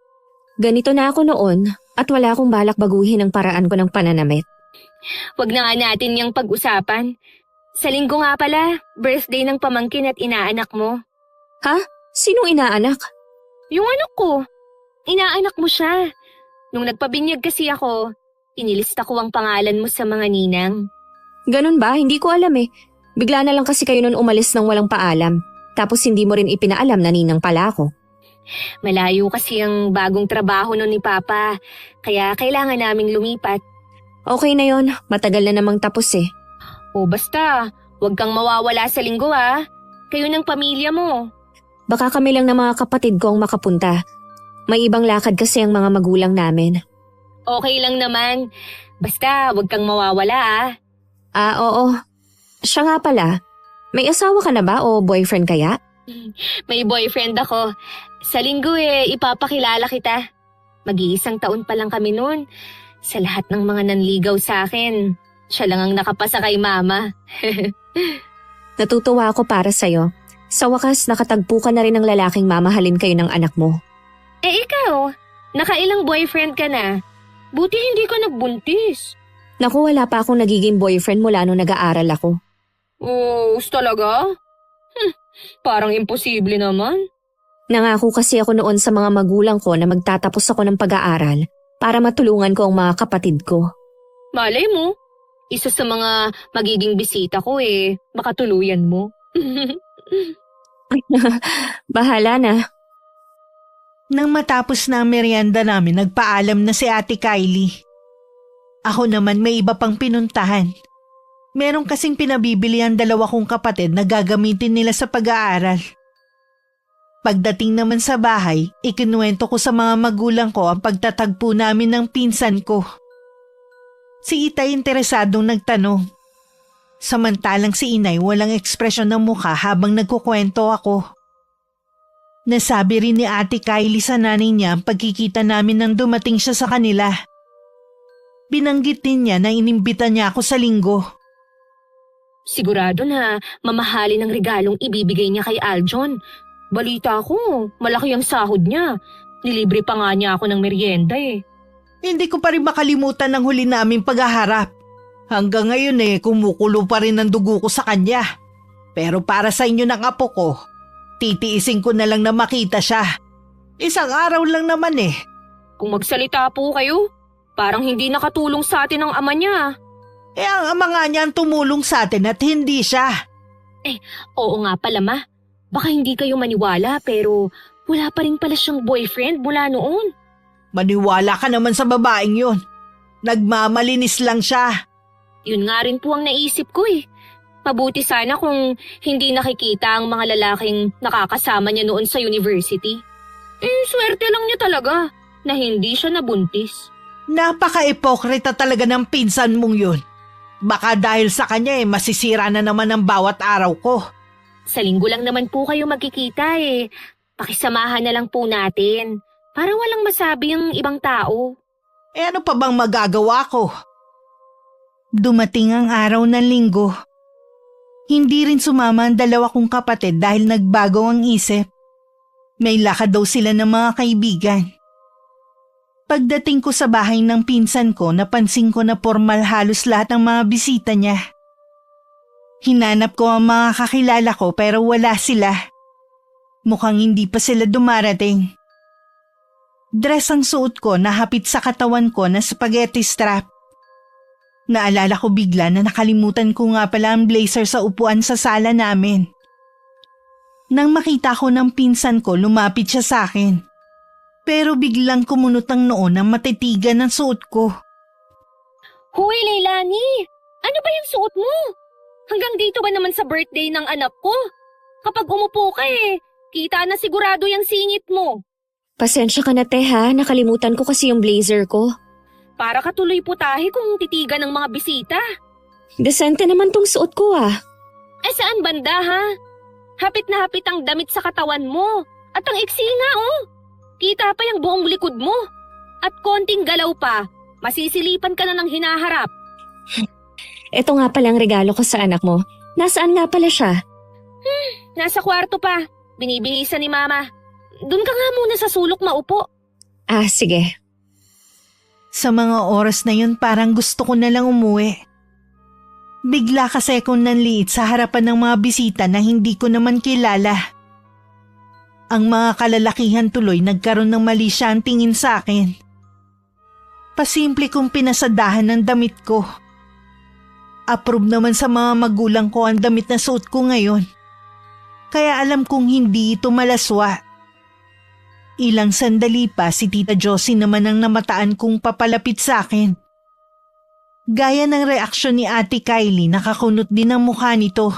Ganito na ako noon at wala akong balak baguhin ang paraan ko ng pananamit. Wag na nga natin yung pag-usapan. Sa linggo nga pala, birthday ng pamangkin at inaanak mo. Ha? Sinong inaanak? Yung anak ko. Inaanak mo siya. Nung nagpabinyag kasi ako, inilista ko ang pangalan mo sa mga ninang. Ganun ba? Hindi ko alam eh. Bigla na lang kasi kayo nun umalis ng walang paalam. Tapos hindi mo rin ipinaalam na ninang pala ako. Malayo kasi ang bagong trabaho nun ni Papa, kaya kailangan naming lumipat. Okay na yon, matagal na namang tapos eh. O basta, huwag kang mawawala sa linggo ha. Kayo ng pamilya mo. Baka kami lang ng mga kapatid ko ang makapunta. May ibang lakad kasi ang mga magulang namin. Okay lang naman. Basta, huwag kang mawawala ha. Oo. Siya nga pala, may asawa ka na ba o boyfriend kaya? May boyfriend ako. Sa linggo ipapakilala kita. Mag-iisang taon pa lang kami noon. Sa lahat ng mga nanligaw sa akin, siya lang ang nakapasa kay Mama. Natutuwa ako para sa'yo. Sa wakas, nakatagpo ka na rin ng lalaking mamahalin kayo ng anak mo. Ikaw, nakailang boyfriend ka na. Buti hindi ka nagbuntis. Naku, wala pa akong nagiging boyfriend mula nung nag-aaral ako. Oh, talaga? Parang imposible naman. Nangako kasi ako noon sa mga magulang ko na magtatapos ako ng pag-aaral para matulungan ko ang mga kapatid ko. Malay mo, isa sa mga magiging bisita ko baka tuluyan mo. Bahala na. Nang matapos na ang merienda namin, nagpaalam na si Ate Kylie. Ako naman may iba pang pinuntahan. Meron kasing pinabibili ang dalawa kong kapatid na gagamitin nila sa pag-aaral. Pagdating naman sa bahay, ikinuwento ko sa mga magulang ko ang pagtatagpo namin ng pinsan ko. Si Itay interesadong nagtanong. Samantalang si Inay walang ekspresyon ng mukha habang nagkukwento ako. Nasabi rin ni Ate Kylie sa nanay niya ang pagkikita namin nang dumating siya sa kanila. Binanggit din niya na inimbita niya ako sa linggo. Sigurado na mamahalin ang regalong ibibigay niya kay Aljon. Balita ko, malaki ang sahod niya. Nilibre pa nga niya ako ng merienda Hindi ko pa rin makalimutan ang huli naming paghaharap. Hanggang ngayon kumukulo pa rin ang dugo ko sa kanya. Pero para sa inyo ng apo ko, titiisin ko na lang na makita siya. Isang araw lang naman Kung magsalita po kayo, parang hindi nakatulong sa atin ang ama niya. Ang ama nga niya ang tumulong sa atin at hindi siya. Oo nga pala ma. Baka hindi kayo maniwala pero wala pa rin pala siyang boyfriend mula noon. Maniwala ka naman sa babaeng yun. Nagmamalinis lang siya. Yun nga rin po ang naisip ko Mabuti sana kung hindi nakikita ang mga lalaking nakakasama niya noon sa university. Swerte lang niya talaga na hindi siya nabuntis. Napaka-ipokrita talaga ng pinsan mong yun. Baka dahil sa kanya masisira na naman ang bawat araw ko. Sa linggo lang naman po kayo magkikita Pakisamahan na lang po natin para walang masabi ang ibang tao. Ano pa bang magagawa ko? Dumating ang araw ng linggo. Hindi rin sumama ang dalawa kong kapatid dahil nagbago ang isip. May lakad daw sila ng mga kaibigan. Pagdating ko sa bahay ng pinsan ko, napansin ko na formal halos lahat ng mga bisita niya. Hinanap ko ang mga kakilala ko pero wala sila. Mukhang hindi pa sila dumarating. Dress ang suot ko na hapit sa katawan ko na spaghetti strap. Naalala ko bigla na nakalimutan ko nga pala ang blazer sa upuan sa sala namin. Nang makita ko ng pinsan ko, lumapit siya sa akin. Pero biglang kumunot ang noo na matitigan ng suot ko. Hoy, Leilani! Ano ba yung suot mo? Hanggang dito ba naman sa birthday ng anak ko? Kapag umupo ka kita na sigurado yung singit mo. Pasensya ka na ha, nakalimutan ko kasi yung blazer ko. Para katuloy putahe kung titigan ng mga bisita. Desente naman tong suot ko Saan banda ha? Hapit na hapit ang damit sa katawan mo. At ang iksi nga Kita pa yung buong likod mo. At konting galaw pa, masisilipan ka na ng hinaharap. Ito nga palang regalo ko sa anak mo. Nasaan nga pala siya? Nasa kwarto pa. Binibihisan ni Mama. Doon ka nga muna sa sulok maupo. Ah, sige. Sa mga oras na yun parang gusto ko na lang umuwi. Bigla kasi akong nanliit sa harapan ng mga bisita na hindi ko naman kilala. Ang mga kalalakihan tuloy nagkaroon ng mali siyang tingin sa akin. Pasimple kong pinasadahan ng damit ko. Approve naman sa mga magulang ko ang damit na suot ko ngayon. Kaya alam kong hindi ito malaswa. Ilang sandali pa si Tita Josie naman ang namataan kong papalapit sa akin. Gaya ng reaksyon ni Ate Kylie, nakakunot din ang mukha nito.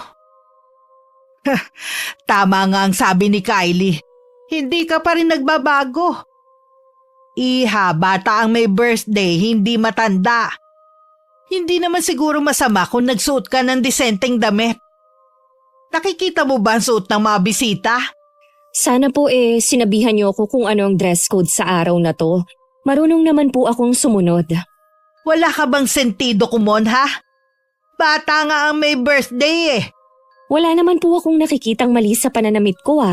Tama nga ang sabi ni Kylie. Hindi ka pa rin nagbabago. Iha, bata ang may birthday, hindi matanda. Hindi naman siguro masama kung nagsuot ka ng disenteng damit. Nakikita mo ba ang suot ng mga bisita? Sana po sinabihan niyo ako kung ano ang dress code sa araw na to. Marunong naman po akong sumunod. Wala ka bang sentido, kumon ha? Bata nga ang may birthday Wala naman po akong nakikitang mali sa pananamit ko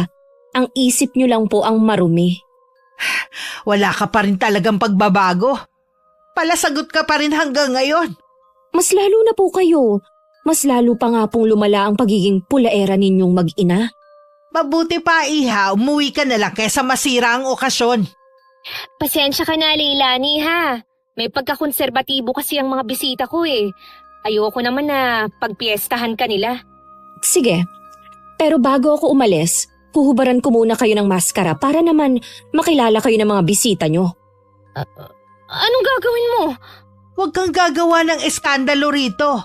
Ang isip niyo lang po ang marumi. Wala ka pa rin talagang pagbabago. Palasagot ka pa rin hanggang ngayon. Mas lalo na po kayo. Mas lalo pa nga pong lumala ang pagiging pulaera ninyong mag-ina. Mabuti pa, Iha, umuwi ka na lang kaysa masira ang okasyon. Pasensya ka na, Leilani, ha? May pagkakonserbatibo kasi ang mga bisita ko Ayoko naman na pagpiestahan ka nila. Sige, pero bago ako umalis, huhubaran ko muna kayo ng maskara para naman makilala kayo ng mga bisita nyo. Anong gagawin mo? Huwag kang gagawa ng eskandalo rito.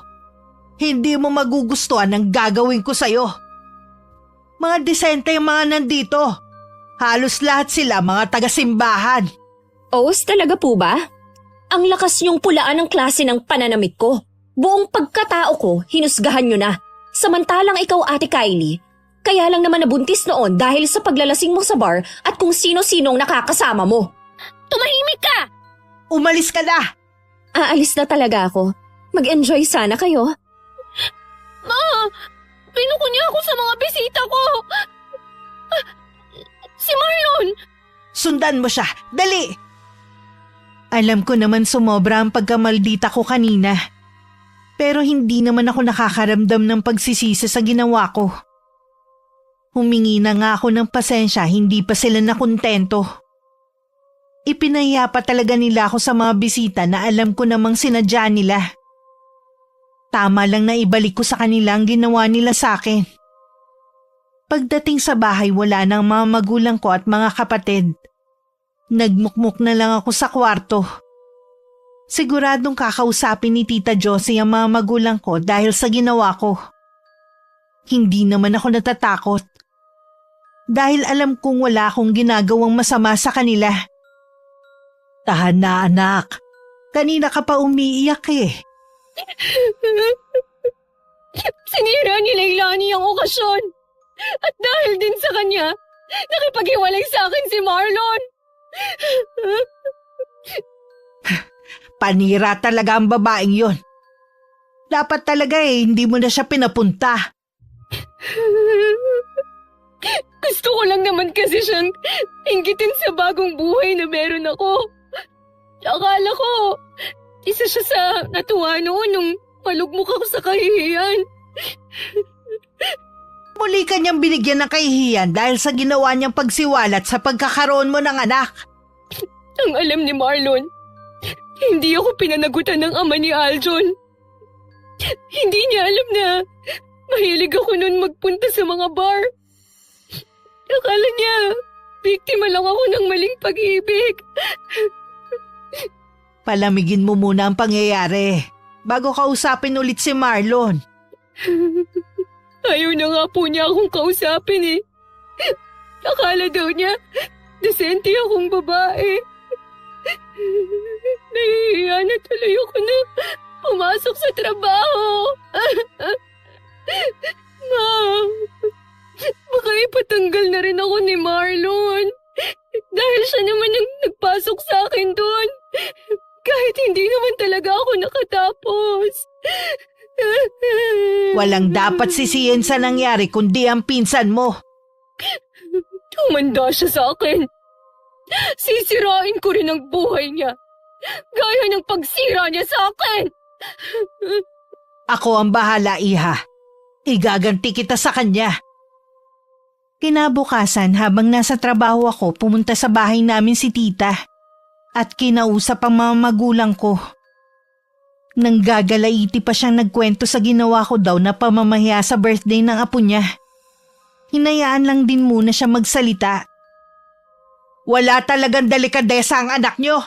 Hindi mo magugustuhan ang gagawin ko sa'yo. Mga disente yung mga nandito. Halos lahat sila mga taga-simbahan. Os, talaga po ba? Ang lakas niyong pulaan ng klase ng pananamit ko. Buong pagkatao ko, hinusgahan niyo na. Samantalang ikaw, Ate Kylie, kaya lang naman nabuntis noon dahil sa paglalasing mo sa bar at kung sino-sinong nakakasama mo. Tumahimik ka! Umalis ka na! Aalis na talaga ako. Mag-enjoy sana kayo. Ma! Pinuko niya ako sa mga bisita ko! Si Marlon! Sundan mo siya! Dali! Alam ko naman sumobra ang pagkamaldita ko kanina. Pero hindi naman ako nakakaramdam ng pagsisisi sa ginawa ko. Humingi na nga ako ng pasensya, hindi pa sila nakontento. Ipinahiya pa talaga nila ako sa mga bisita na alam ko namang sinadya nila. Tama lang na ibalik ko sa kanila ang ginawa nila sa akin. Pagdating sa bahay, wala nang mga magulang ko at mga kapatid. Nagmukmuk na lang ako sa kwarto. Siguradong kakausapin ni Tita Josie ang mga magulang ko dahil sa ginawa ko. Hindi naman ako natatakot. Dahil alam kong wala akong ginagawang masama sa kanila. Tahan na, anak. Kanina ka pa umiiyak Sinira ni Leilani ang okasyon. At dahil din sa kanya, nakipaghiwalay sa akin si Marlon. Panira talaga ang babaeng yon. Dapat talaga hindi mo na siya pinapunta. Gusto ko lang naman kasi siyang inggitin sa bagong buhay na meron ako. Akala ko, isa siya sa natuwa noon nung palugmok ako sa kahihiyan. Muli ka niyang binigyan ng kahihiyan dahil sa ginawa niyang pagsiwalat sa pagkakaroon mo ng anak. Ang alam ni Marlon, hindi ako pinanagutan ng ama ni Aljon. Hindi niya alam na mahilig ako noon magpunta sa mga bar. Akala niya, biktima lang ako ng maling pag-ibig. Palamigin mo muna ang pangyayari bago kausapin ulit si Marlon. Ayaw na nga po niya akong kausapin Akala daw niya, desente akong babae. Nahihiya na tuloy ako na pumasok sa trabaho. Ma, baka ipatanggal na rin ako ni Marlon. hindi naman talaga ako nakatapos. Walang dapat sisihin sa nangyari kundi ang pinsan mo. Tumanda siya sa akin. Sisirain ko rin ang buhay niya. Gaya ng pagsira niya sa akin. Ako ang bahala, Iha. Igaganti kita sa kanya. Kinabukasan habang nasa trabaho ako, pumunta sa bahay namin si tita at kinausap ang mga magulang ko. Nang gagalaiti pa siyang nagkwento sa ginawa ko daw na pamamahiya sa birthday ng apo niya. Hinayaan lang din muna siya magsalita. Wala talagang delikadesa ang anak niyo.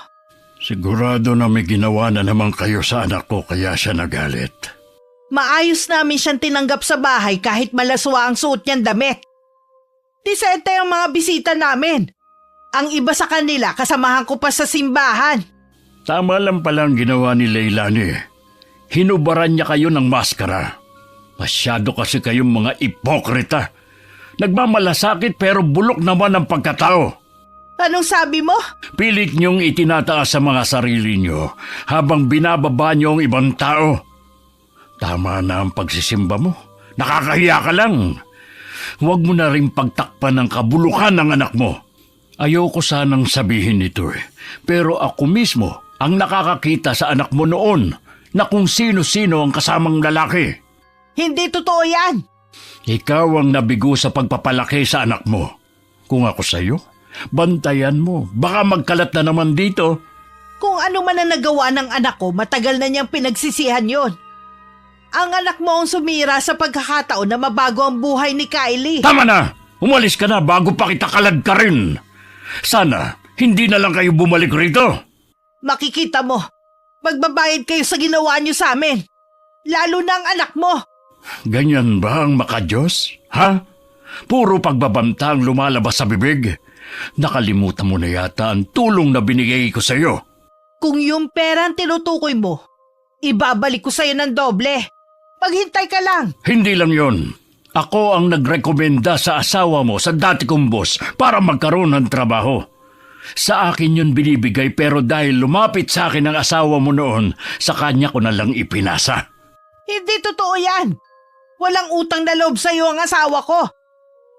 Sigurado na may ginawa na naman kayo sa anak ko kaya siya nagalit. Maayos namin siyang tinanggap sa bahay kahit malaswa ang suot niyang damit. Disente ang mga bisita namin. Ang iba sa kanila kasamahan ko pa sa simbahan. Tama lang palang ginawa ni Leilani. Hinubaran niya kayo ng maskara. Masyado kasi kayong mga ipokrita. Nagmamalasakit pero bulok naman ang pagkatao. Anong sabi mo? Pilit niyong itinataas sa mga sarili niyo habang binababa niyo ang ibang tao. Tama na ang pagsisimba mo. Nakakahiya ka lang. Huwag mo na rin pagtakpan ng kabulukan ng anak mo. Ayoko sanang sabihin ito pero ako mismo ang nakakakita sa anak mo noon na kung sino-sino ang kasamang lalaki. Hindi totoo yan. Ikaw ang nabigo sa pagpapalaki sa anak mo. Kung ako sa'yo, bantayan mo. Baka magkalat na naman dito. Kung ano man ang nagawa ng anak ko, matagal na niyang pinagsisihan yon. Ang anak mo ang sumira sa pagkakataon na mabago ang buhay ni Kylie. Tama na! Umalis ka na bago pa kita kalad ka rin. Sana hindi na lang kayo bumalik rito. Makikita mo, magbabayad kayo sa ginawa niyo sa amin. Lalo na ang anak mo. Ganyan ba ang makadiyos? Ha? Puro pagbabanta ang lumalabas sa bibig. Nakalimutan mo na yata ang tulong na binigay ko sa iyo. Kung yung pera ang tinutukoy mo, ibabalik ko sa iyo ng doble. Maghintay ka lang. Hindi lang yon. Ako ang nagrekomenda sa asawa mo sa dati kong boss para magkaroon ng trabaho. Sa akin yun binibigay pero dahil lumapit sa akin ang asawa mo noon, sa kanya ko na lang ipinasa. Hindi totoo yan. Walang utang na loob sa iyo ang asawa ko.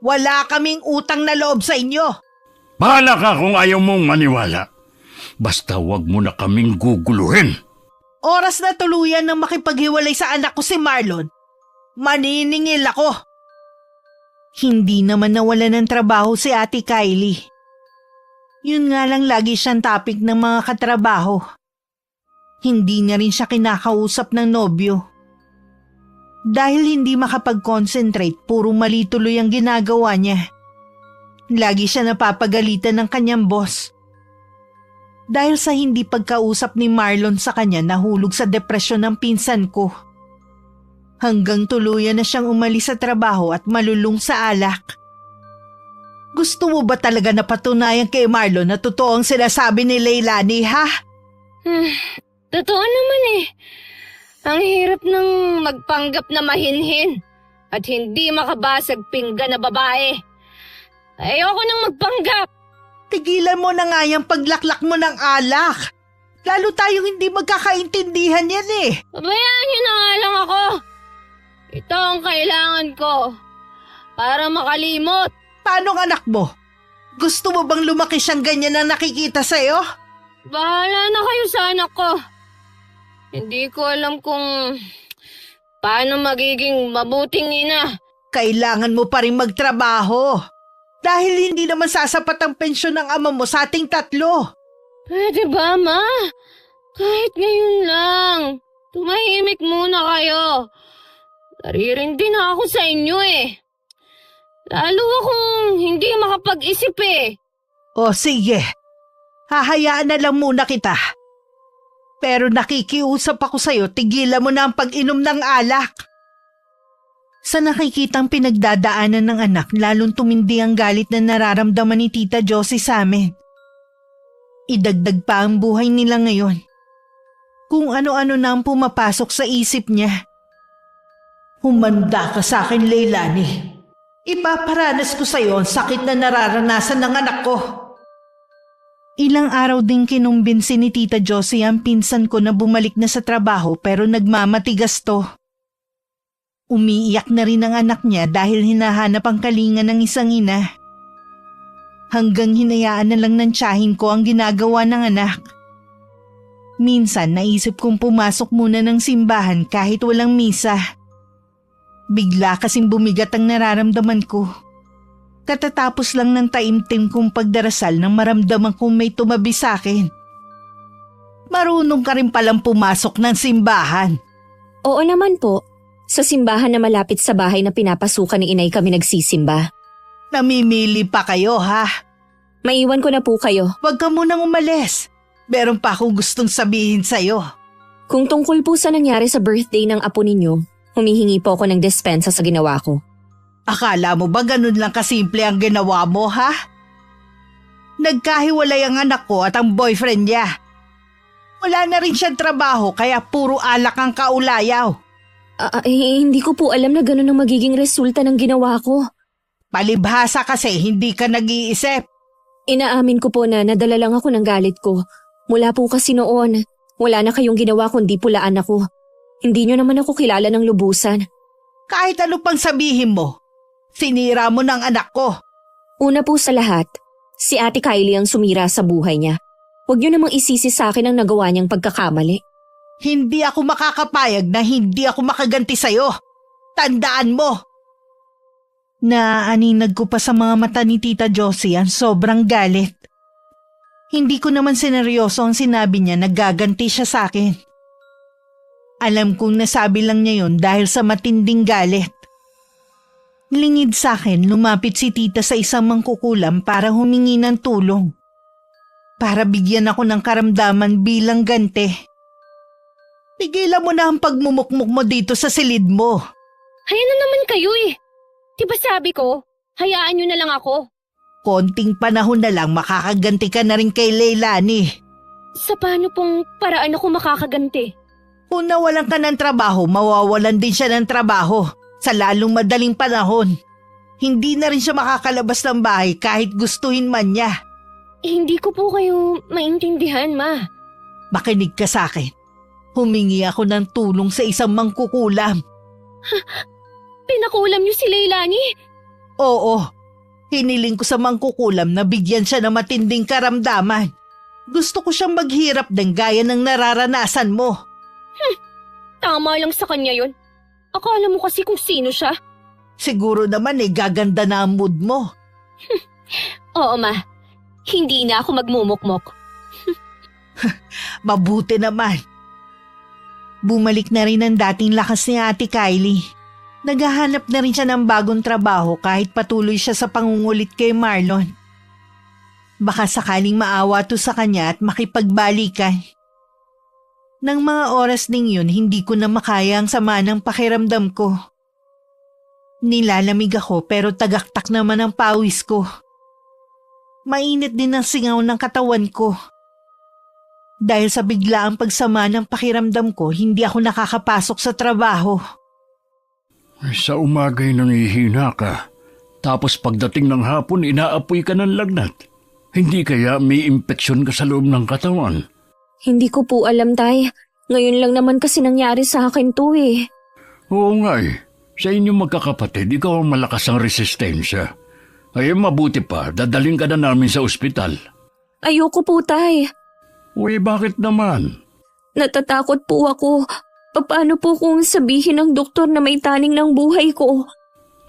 Wala kaming utang na loob sa inyo. Bahala ka kung ayaw mong maniwala. Basta wag mo na kaming guguluhin. Oras na tuluyan ng makipaghiwalay sa anak ko si Marlon. Maniningil ako. Hindi naman nawala ng trabaho si Ate Kylie. Yun nga lang lagi siyang topic ng mga katrabaho. Hindi na rin siya kinakausap ng nobyo. Dahil hindi makapag-concentrate, puro mali tuloy ang ginagawa niya. Lagi siya napapagalitan ng kanyang boss. Dahil sa hindi pagkausap ni Marlon sa kanya, nahulog sa depresyon ng pinsan ko. Hanggang tuluyan na siyang umalis sa trabaho at malulung sa alak. Gusto mo ba talaga na patunayan kay Marlon na totoo ang sinasabi ni Leilani, ha? Totoo naman eh. Ang hirap ng magpanggap na mahinhin at hindi makabasag pinggan na babae. Ayoko nang magpanggap. Tigilan mo na nga yung paglaklak mo ng alak. Lalo tayong hindi magkakaintindihan yan eh. Pabayaan niyo na nga lang ako. Ito ang kailangan ko para makalimot. Paano ang anak mo? Gusto mo bang lumaki siyang ganyan na nakikita sa'yo? Bahala na kayo sa anak ko. Hindi ko alam kung paano magiging mabuting ina. Kailangan mo pa rin magtrabaho. Dahil hindi naman sasapat ang pensyon ng ama mo sa ating tatlo. Pwede ba, Ma? Kahit ngayon lang. Tumahimik muna kayo. Naririndi na ako sa inyo eh. Lalo akong hindi makapag-isip eh. O sige, hahayaan na lang muna kita. Pero nakikiusap ako sa'yo, tigilan mo na ang pag-inom ng alak. Sa nakikitang pinagdadaanan ng anak, lalong tumindi ang galit na nararamdaman ni Tita Josie sa amin. Idagdag pa ang buhay nila ngayon. Kung ano-ano na ang pumapasok sa isip niya. Humanda ka sa akin, Leilani. Ipaparanas ko sa iyo ang sakit na nararanasan ng anak ko. Ilang araw din kinumbinsi ni Tita Josie ang pinsan ko na bumalik na sa trabaho pero nagmamatigas to. Umiiyak na rin ang anak niya dahil hinahanap ang kalinga ng isang ina. Hanggang hinayaan na lang ng tiyahin ko ang ginagawa ng anak. Minsan naisip kong pumasok muna ng simbahan kahit walang misa. Bigla kasing bumigat ang nararamdaman ko. Katatapos lang ng taimtim kong pagdarasal nang maramdaman kong may tumabi sa akin. Marunong ka rin palang pumasok ng simbahan. Oo naman po. Sa simbahan na malapit sa bahay na pinapasukan ni inay kami nagsisimba. Namimili pa kayo ha? Maiwan ko na po kayo. Huwag ka munang umalis. Meron pa akong gustong sabihin sa'yo. Kung tungkol po sa nangyari sa birthday ng apo ninyo, humihingi po ako ng dispensa sa ginawa ko. Akala mo ba ganun lang kasimple ang ginawa mo, ha? Nagkahiwalay ang anak ko at ang boyfriend niya. Wala na rin siyang trabaho kaya puro alak ang kaulayaw. Hindi ko po alam na ganun ang magiging resulta ng ginawa ko. Palibhasa kasi hindi ka nag-iisip. Inaamin ko po na nadala lang ako ng galit ko. Mula po kasi noon, wala na kayong ginawa kundi pulaan ako. Hindi nyo naman ako kilala ng lubusan. Kahit ano pang sabihin mo, sinira mo ng anak ko. Una po sa lahat, si Ate Kylie ang sumira sa buhay niya. Huwag niyo namang isisi sa akin ang nagawa niyang pagkakamali. Hindi ako makakapayag na hindi ako makaganti sa'yo. Tandaan mo! Naaninag ko pa sa mga mata ni Tita Josie ang sobrang galit. Hindi ko naman sineryoso ang sinabi niya na gaganti siya sa akin. Alam kong nasabi lang niya yun dahil sa matinding galit. Lingid sa akin, lumapit si tita sa isang mangkukulam para humingi ng tulong. Para bigyan ako ng karamdaman bilang gante. Tigilan mo na ang pagmumukmuk mo dito sa silid mo. Hayaan na naman kayo eh. Diba sabi ko, hayaan nyo na lang ako. Konting panahon na lang makakaganti ka na rin kay Leilani. Sa paano pong paraan ako makakaganti? Kung nawalan ka ng trabaho, mawawalan din siya ng trabaho sa lalong madaling panahon. Hindi na rin siya makakalabas ng bahay kahit gustuhin man niya. Hindi ko po kayo maintindihan, Ma. Makinig ka sa akin. Humingi ako ng tulong sa isang mangkukulam. Pinakulam niyo si Leilani? Oo, hiniling ko sa mangkukulam na bigyan siya ng matinding karamdaman. Gusto ko siyang maghirap ng gaya ng nararanasan mo. Tama lang sa kanya yun. Akala mo kasi kung sino siya. Siguro naman gaganda na ang mood mo. Oo, Ma. Hindi na ako magmumukmok. Mabuti naman. Bumalik na rin ang dating lakas ni Ate Kylie. Naghahanap na rin siya ng bagong trabaho kahit patuloy siya sa pangungulit kay Marlon. Baka sakaling maawa to sa kanya at makipagbalikan. Nang mga oras ding yun, hindi ko na makaya ang sama ng pakiramdam ko. Nilalamig ako pero tagaktak naman ang pawis ko. Mainit din ang singaw ng katawan ko. Dahil sa biglaang pagsama ng pakiramdam ko, hindi ako nakakapasok sa trabaho. Sa umagay nangihina ka, tapos pagdating ng hapon inaapoy ka ng lagnat. Hindi kaya may impeksyon ka sa loob ng katawan? Hindi ko po alam, Tay. Ngayon lang naman kasi nangyari sa akin to eh. Oo nga eh. Sa inyong magkakapatid, ikaw ang malakas ang resistensya. Ay mabuti pa, dadaling ka na namin sa ospital. Ayoko po, Tay. Uy, bakit naman? Natatakot po ako. Paano po kung sabihin ng doktor na may taning ng buhay ko?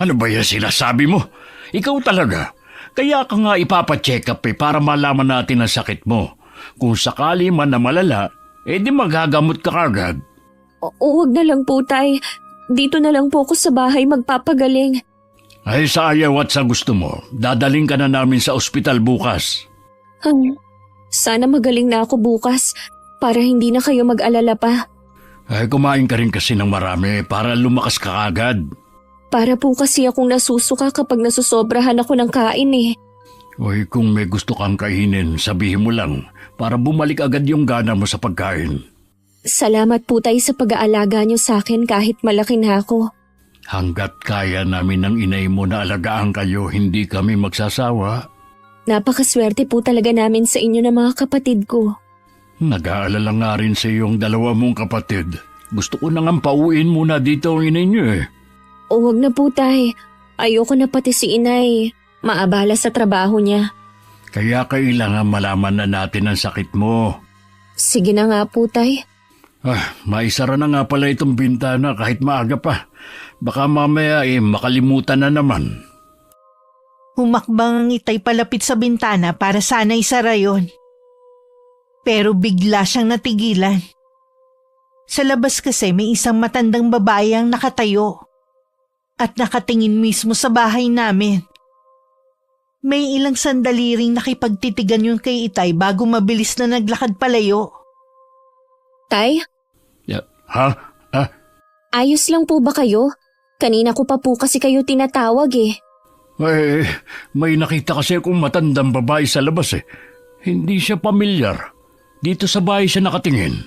Ano ba yan sinasabi mo? Ikaw talaga. Kaya ka nga ipapacheck up para malaman natin ang sakit mo. Kung sakali man na malala, di magagamot ka kagad. Huwag na lang po, Tay. Dito na lang po ako sa bahay magpapagaling. Ay sa ayaw at sa gusto mo, dadaling ka na namin sa ospital bukas. Sana magaling na ako bukas para hindi na kayo mag-alala pa. Ay kumain ka rin kasi ng marami para lumakas ka agad. Para po kasi akong nasusuka kapag nasusobrahan ako ng kain eh. Uy, kung may gusto kang kainin, sabihin mo lang para bumalik agad yung gana mo sa pagkain. Salamat po tayo sa pag-aalaga niyo sa akin kahit malaki na ako. Hanggat kaya namin ng inay mo na alagaan kayo, hindi kami magsasawa. Napakaswerte po talaga namin sa inyo ng mga kapatid ko. Nag-aalala nga rin sa iyong dalawa mong kapatid. Gusto ko nang pauwiin muna dito ang inay niyo eh. O wag na po tay. Ayoko na pati si inay. Maabala sa trabaho niya. Kaya kailangan malaman na natin ang sakit mo. Sige na nga po tay. Maisara na nga pala itong bintana kahit maaga pa. Baka mamaya makalimutan na naman. Humakbang ang Itay palapit sa bintana para sana isara yon. Pero bigla siyang natigilan. Sa labas kasi may isang matandang babae ang nakatayo at nakatingin mismo sa bahay namin. May ilang sandali ring nakipagtitigan yung kay Itay bago mabilis na naglakad palayo. Tay, Ha? ayos lang po ba kayo? Kanina ko pa po kasi kayo tinatawag eh. May nakita kasi akong matandang babae sa labas eh. Hindi siya pamilyar. Dito sa bahay siya nakatingin.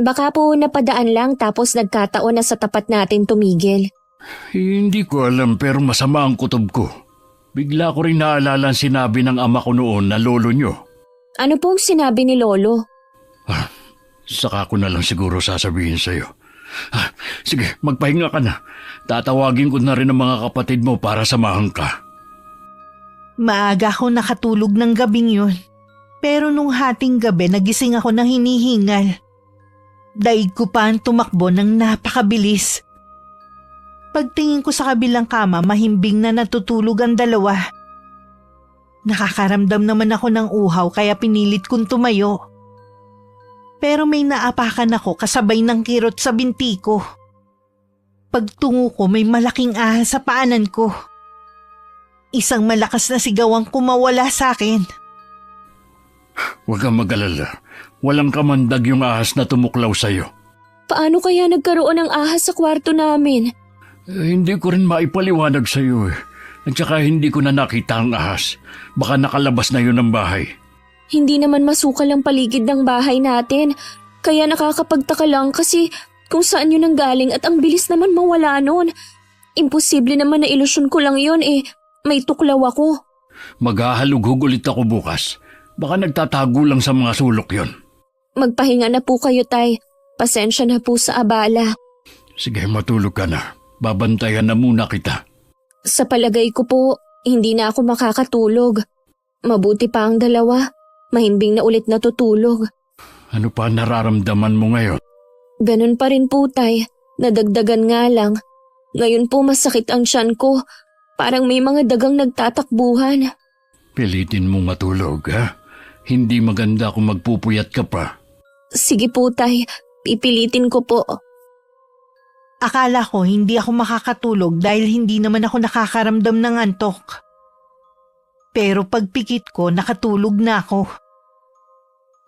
Baka po napadaan lang tapos nagkataon na sa tapat natin tumigil. Hindi ko alam pero masama ang kutob ko. Bigla ko rin naalala ang sinabi ng ama ko noon na lolo nyo. Ano pong sinabi ni Lolo? Saka ko na lang siguro sasabihin sa'yo. Sige, magpahinga ka na. Tatawagin ko na rin ang mga kapatid mo para samahan ka. Maaga ako nakatulog ng gabing yun. Pero nung hating gabi nagising ako ng hinihingal. Daig ko pa ang tumakbo ng napakabilis. Pagtingin ko sa kabilang kama, mahimbing na natutulog ang dalawa. Nakakaramdam naman ako ng uhaw kaya pinilit kong tumayo. Pero may naapakan ako kasabay ng kirot sa binti ko. Pagtungo ko may malaking ahas sa paanan ko. Isang malakas na sigaw ang kumawala sa akin. Huwag kang mag-alala. Walang kamandag yung ahas na tumuklaw sa'yo. Paano kaya nagkaroon ng ahas sa kwarto namin? Hindi ko rin maipaliwanag sa'yo eh. At saka hindi ko na nakita ang ahas. Baka nakalabas na yun ng bahay. Hindi naman masukal ang paligid ng bahay natin. Kaya nakakapagtaka lang kasi kung saan yun ang galing at ang bilis naman mawala nun. Imposible naman na ilusyon ko lang yun eh. May tuklaw ako. Maghahalughog ulit ako bukas. Baka nagtatago lang sa mga sulok yon. Magpahinga na po kayo, tay. Pasensya na po sa abala. Sige, matulog ka na. Babantayan na muna kita. Sa palagay ko po, hindi na ako makakatulog. Mabuti pa ang dalawa. Mahimbing na ulit natutulog. Ano pa nararamdaman mo ngayon? Ganun pa rin po, tay. Nadagdagan nga lang. Ngayon po masakit ang tiyan ko. Parang may mga dagang nagtatakbuhan. Pilitin mong matulog, ha? Hindi maganda kung magpupuyat ka pa. Sige po, tay. Pipilitin ko po. Akala ko hindi ako makakatulog dahil hindi naman ako nakakaramdam ng antok. Pero pagpikit ko, nakatulog na ako.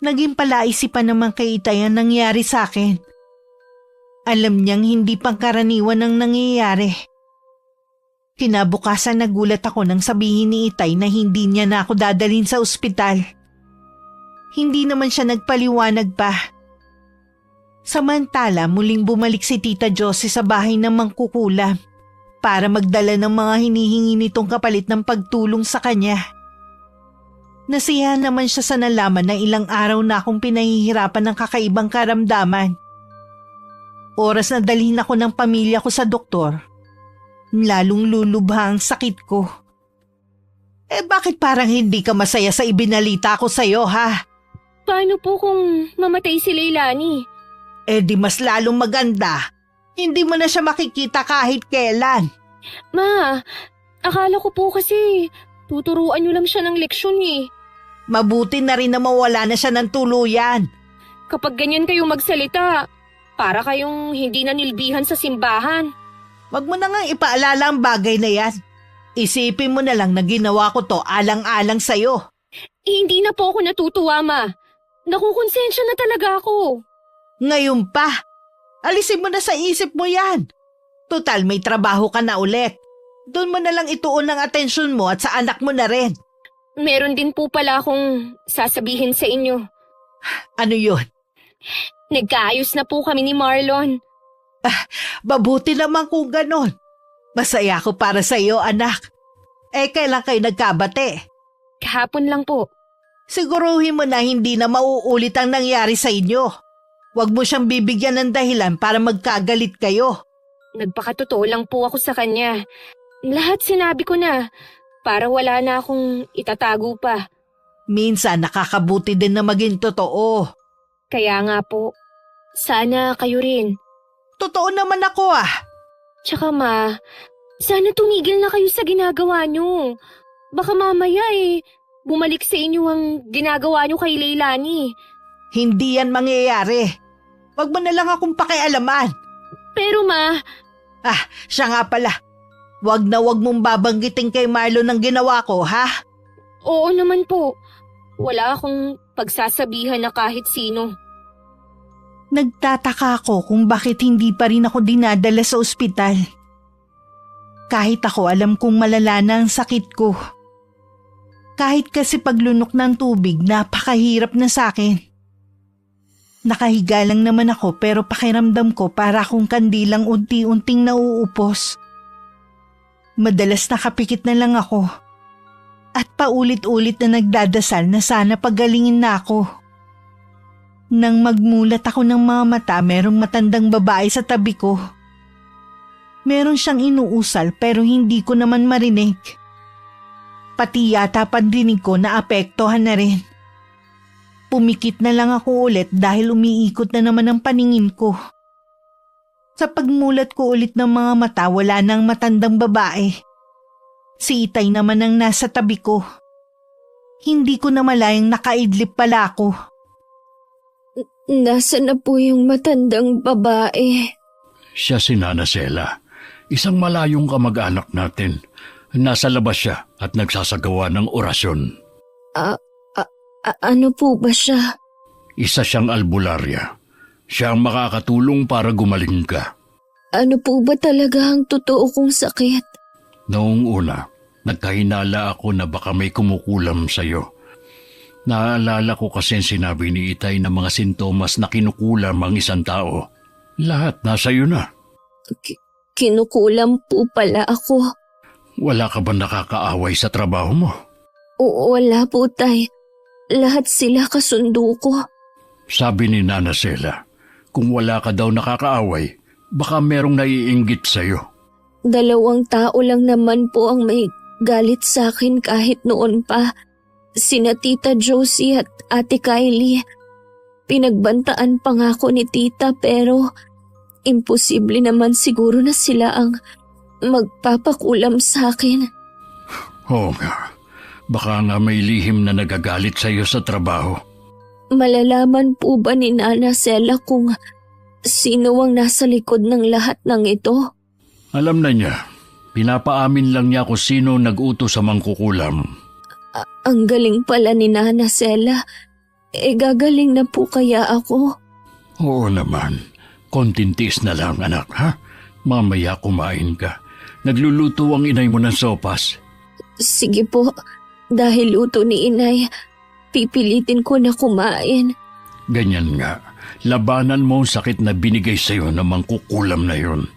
Naging palaisipan naman kay Itay ang nangyari sa akin. Alam niyang hindi pangkaraniwan ang nangyayari. Kinabukasan nagulat ako nang sabihin ni Itay na hindi niya na ako dadalhin sa ospital. Hindi naman siya nagpaliwanag pa. Samantala, muling bumalik si Tita Josie sa bahay ng mangkukulam para magdala ng mga hinihingi nitong kapalit ng pagtulong sa kanya. Nasiyahan naman siya sa nalaman na ilang araw na akong pinahihirapan ng kakaibang karamdaman. Oras na dalhin ako ng pamilya ko sa doktor, lalong lulubha ang sakit ko. Bakit parang hindi ka masaya sa ibinalita ko sa'yo, ha? Paano po kung mamatay si Leilani? Di mas lalong maganda. Hindi mo na siya makikita kahit kailan. Ma, akala ko po kasi tuturuan niyo lang siya ng leksyon eh. Mabuti na rin na mawala na siya ng tuluyan. Kapag ganyan kayo magsalita, para kayong hindi nanilbihan sa simbahan. Wag mo na nga ipaalala ang bagay na yan. Isipin mo na lang na ginawa ko to alang-alang sa'yo. Hindi na po ako natutuwa, Ma. Nakukonsensya na talaga ako. Ngayon pa, alisin mo na sa isip mo yan. Total, may trabaho ka na ulit. Doon mo na lang ituon ang atensyon mo at sa anak mo na rin. Meron din po pala akong sasabihin sa inyo. Ano yun? Nagkaayos na po kami ni Marlon. Mabuti naman kung ganon. Masaya ako para sa iyo, anak. Kailan kayo nagkabate? Kahapon lang po. Siguruhin mo na hindi na mauulit ang nangyari sa inyo. Huwag mo siyang bibigyan ng dahilan para magkagalit kayo. Nagpakatotoo lang po ako sa kanya. Lahat sinabi ko na para wala na akong itatago pa. Minsan nakakabuti din na maging totoo. Kaya nga po, sana kayo rin. Totoo naman ako ah. Tsaka ma, sana tumigil na kayo sa ginagawa nyo. Baka mamaya bumalik sa inyo ang ginagawa nyo kay Leilani. Hindi yan mangyayari. Huwag mo na lang akong pakialaman. Pero ma, Siya nga pala. Huwag na huwag mong babanggitin kay Marlon ang ginawa ko, ha? oo naman po. Wala akong pagsasabihan na kahit sino. Nagtataka ako kung bakit hindi pa rin ako dinadala sa ospital. Kahit ako alam kong malala na ang sakit ko. Kahit kasi paglunok ng tubig, napakahirap na sa akin. Nakahiga lang naman ako pero pakiramdam ko para akong kandilang unti-unting nauupos. Madalas nakapikit na lang ako. At paulit-ulit na nagdadasal na sana pagalingin na ako. Nang magmulat ako ng mga mata, merong matandang babae sa tabi ko. Meron siyang inuusal pero hindi ko naman marinig. Pati yata pandinig ko naapektuhan na rin. Pumikit na lang ako ulit dahil umiikot na naman ang paningin ko. Sa pagmulat ko ulit ng mga mata, wala nang matandang babae. Si Itay naman ang nasa tabi ko. Hindi ko na malayang nakaidlip pala ako. Nasaan na po yung matandang babae? Siya si Nana Sela, isang malayong kamag-anak natin. Nasa labas siya at nagsasagawa ng orasyon. Ano po ba siya? Isa siyang albularya. Siya ang makakatulong para gumaling ka. Ano po ba talaga ang totoo kong sakit? Noong una, nagkahinala ako na baka may kumukulam sa'yo. Naalala ko kasi ang sinabi ni Itay na mga sintomas na kinukulam ang isang tao. Lahat nasa iyo na. Kinukulam po pala ako. Wala ka ba nakakaaway sa trabaho mo? Wala po, Tay. Lahat sila kasundo ko. Sabi ni Nana Sela, kung wala ka daw nakakaaway, baka merong naiinggit sa'yo. 2 tao lang naman po ang may galit sa akin kahit noon pa. Sina Tita Josie at Ate Kylie. Pinagbantaan pa nga ako ni Tita pero imposible naman siguro na sila ang magpapakulam sa akin. Oo nga, baka nga may lihim na nagagalit sa'yo sa trabaho. Malalaman po ba ni Nana Sela kung sino ang nasa likod ng lahat ng ito? Alam na niya, pinapaamin lang niya kung sino nag-utos sa mangkukulam. Ang galing pala ni Nana Sela. Gagaling na po kaya ako? Oo naman, konting tiis na lang anak ha? Mamaya kumain ka. Nagluluto ang inay mo ng sopas. Sige po, dahil luto ni Inay, pipilitin ko na kumain. Ganyan nga, labanan mo ang sakit na binigay sa'yo ng mangkukulam na yun.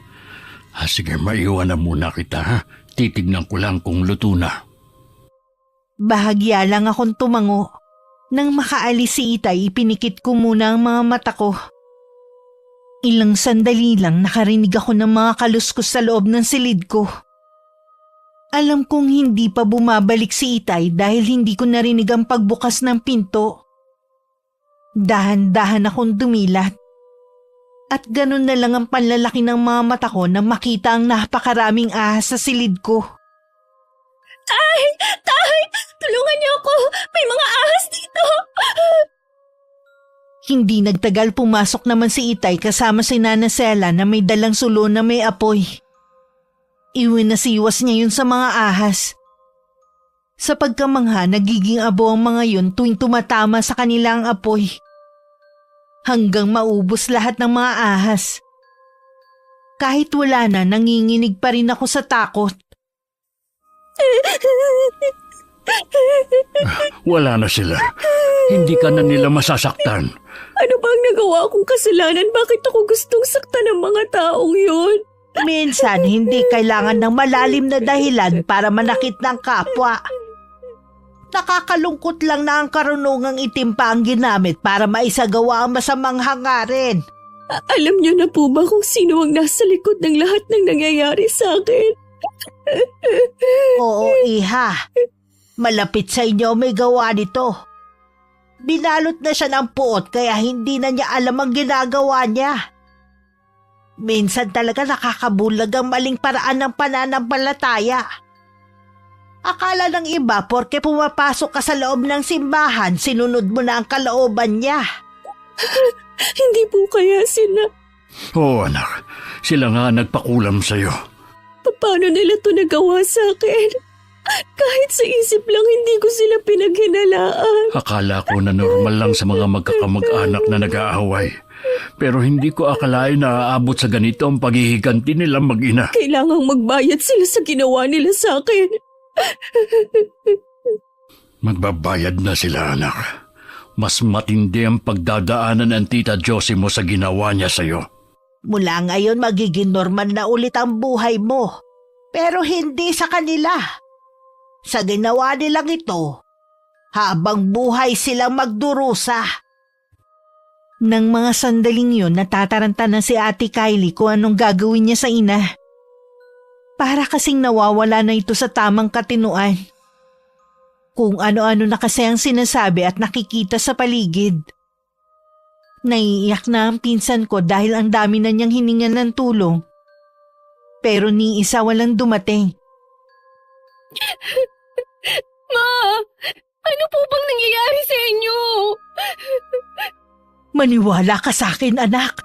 Sige, maiwan na muna kita ha. Titignan ko lang kung luto na. Bahagya lang akong tumango. Nang makaalis si Itay, ipinikit ko muna ang mga mata ko. Ilang sandali lang nakarinig ako ng mga kaluskos sa loob ng silid ko. Alam kong hindi pa bumabalik si Itay dahil hindi ko narinig ang pagbukas ng pinto. Dahan-dahan akong dumilat. At ganun na lang ang panlalaki ng mga mata ko na makita ang napakaraming ahas sa silid ko. Tay! Tulungan niyo ako! May mga ahas dito! Hindi nagtagal pumasok naman si Itay kasama si Nana Sela na may dalang sulo na may apoy. Iwinasiwas niya yun sa mga ahas. Sa pagkamangha, nagiging abo ang mga yun tuwing tumatama sa kanilang apoy. Hanggang maubos lahat ng mga ahas. Kahit wala na, nanginginig pa rin ako sa takot. Wala na sila. Hindi ka na nila masasaktan. Ano ba ang nagawa kong kasalanan? Bakit ako gustong saktan ng mga taong yun? Minsan, hindi kailangan ng malalim na dahilan para manakit ng kapwa. Nakakalungkot lang na ang karunungang itim pa ang ginamit para maisagawa ang masamang hangarin. Alam niyo na po ba kung sino ang nasa likod ng lahat ng nangyayari sa akin? Oo, Iha. Malapit sa inyo may gawa nito. Binalot na siya ng puot kaya hindi na niya alam ang ginagawa niya. Minsan talaga nakakabulag ang maling paraan ng pananampalataya. Akala ng iba porke pumapasok ka sa loob ng simbahan, sinunod mo na ang kalooban niya. Hindi po kaya sila. Oo anak, sila nga nagpakulam sa'yo. Paano nila to nagawa sa akin? Kahit sa isip lang hindi ko sila pinaghinalaan. Akala ko na normal lang sa mga magkakamag-anak na nag-aaway. Pero hindi ko akalain na aabot sa ganito ang paghihiganti nilang mag-ina. Kailangang magbayad sila sa ginawa nila sa akin. Magbabayad na sila anak. Mas matindi ang pagdadaanan ng Tita Josie mo sa ginawa niya sa'yo. Mula ngayon magiging normal na ulit ang buhay mo. Pero hindi sa kanila. Sa ginawa nilang ito, habang buhay silang magdurusa. Nang mga sandaling yun, natataranta na si Ate Kylie kung anong gagawin niya sa ina. Para kasing nawawala na ito sa tamang katinuan. Kung ano-ano na kasi ang sinasabi at nakikita sa paligid. Naiiyak na ang pinsan ko dahil ang dami na niyang hiningan ng tulong. Pero ni isa walang dumating. Ma! Ano po bang nangyayari sa inyo? Maniwala ka sa akin, anak.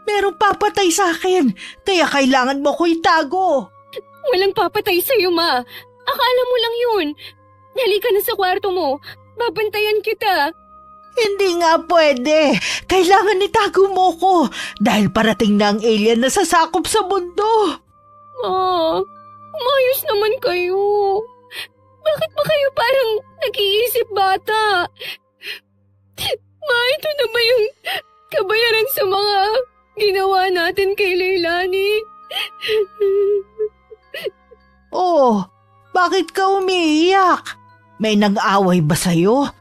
Merong papatay sa akin, kaya kailangan mo ko itago. Walang papatay sa'yo, Ma. Akala mo lang yun. Halika na sa kwarto mo. Babantayan kita. Hindi nga pwede. Kailangan itago mo ko dahil parating na ang alien na sasakop sa mundo. Ma, umayos naman kayo. Bakit ba kayo parang nag-iisip bata? Ma, ito na ba yung kabayaran sa mga ginawa natin kay Leilani? Oh, bakit ka umiiyak? May nag-away ba sa'yo?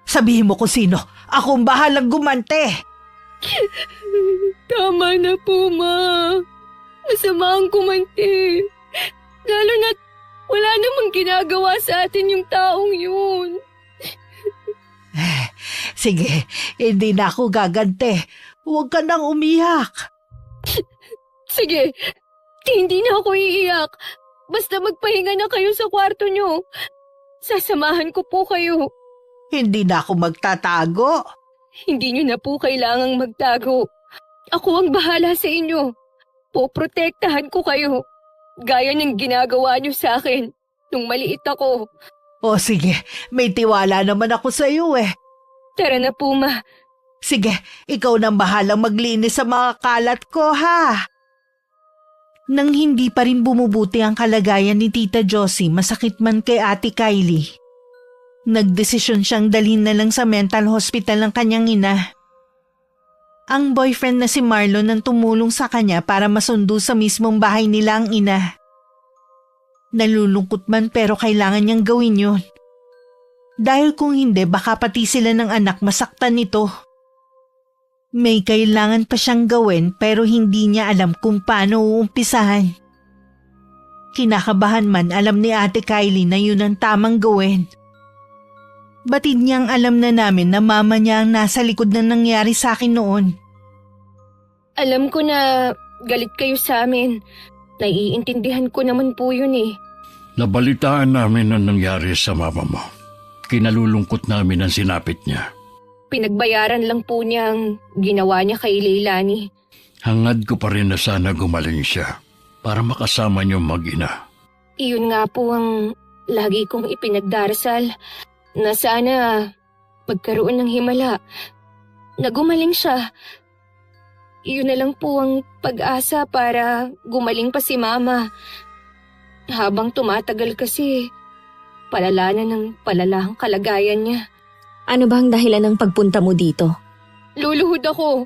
Sabihin mo kung sino. Akong bahalang gumante. Tama na po, Ma. Masama ang kumante. Lalo na't wala namang ginagawa sa atin yung taong yun. Sige, hindi na ako gagante. Huwag ka nang umiyak. Sige, hindi na ako iiyak. Basta magpahinga na kayo sa kwarto nyo. Sasamahan ko po kayo. Hindi na ako magtatago. Hindi nyo na po kailangang magtago. Ako ang bahala sa inyo. Poprotektahan ko kayo. Gaya ng ginagawa nyo sa akin nung maliit ako. O sige, may tiwala naman ako sa iyo eh. Tara na po, Ma. Sige, ikaw nang bahalang maglinis sa mga kalat ko ha. Nang hindi pa rin bumubuti ang kalagayan ni Tita Josie, masakit man kay Ate Kylie. Nagdesisyon siyang dalhin na lang sa mental hospital ng kanyang ina. Ang boyfriend na si Marlon ang tumulong sa kanya para masundo sa mismong bahay nila ang ina. Nalulungkot man pero kailangan niyang gawin yun. Dahil kung hindi baka pati sila ng anak masaktan nito. May kailangan pa siyang gawin pero hindi niya alam kung paano uumpisahan. Kinakabahan man alam ni Ate Kylie na yun ang tamang gawin. Batid niyang alam na namin na mama niya ang nasa likod na nangyari sa akin noon. Alam ko na galit kayo sa amin. Naiintindihan ko naman po yun eh. Nabalitaan namin ang nangyari sa mama mo. Kinalulungkot namin ang sinapit niya. Pinagbayaran lang po niya ang ginawa niya kay Leilani. Hangad ko pa rin na sana gumaling siya para makasama niyo mag-ina. Iyon nga po ang lagi kong ipinagdarasal na sana magkaroon ng himala. Nagumaling siya. Iyon na lang po ang pag-asa para gumaling pa si Mama. Habang tumatagal kasi, palala na ng palala ang kalagayan niya. Ano ba ang dahilan ng pagpunta mo dito? Luluhod ako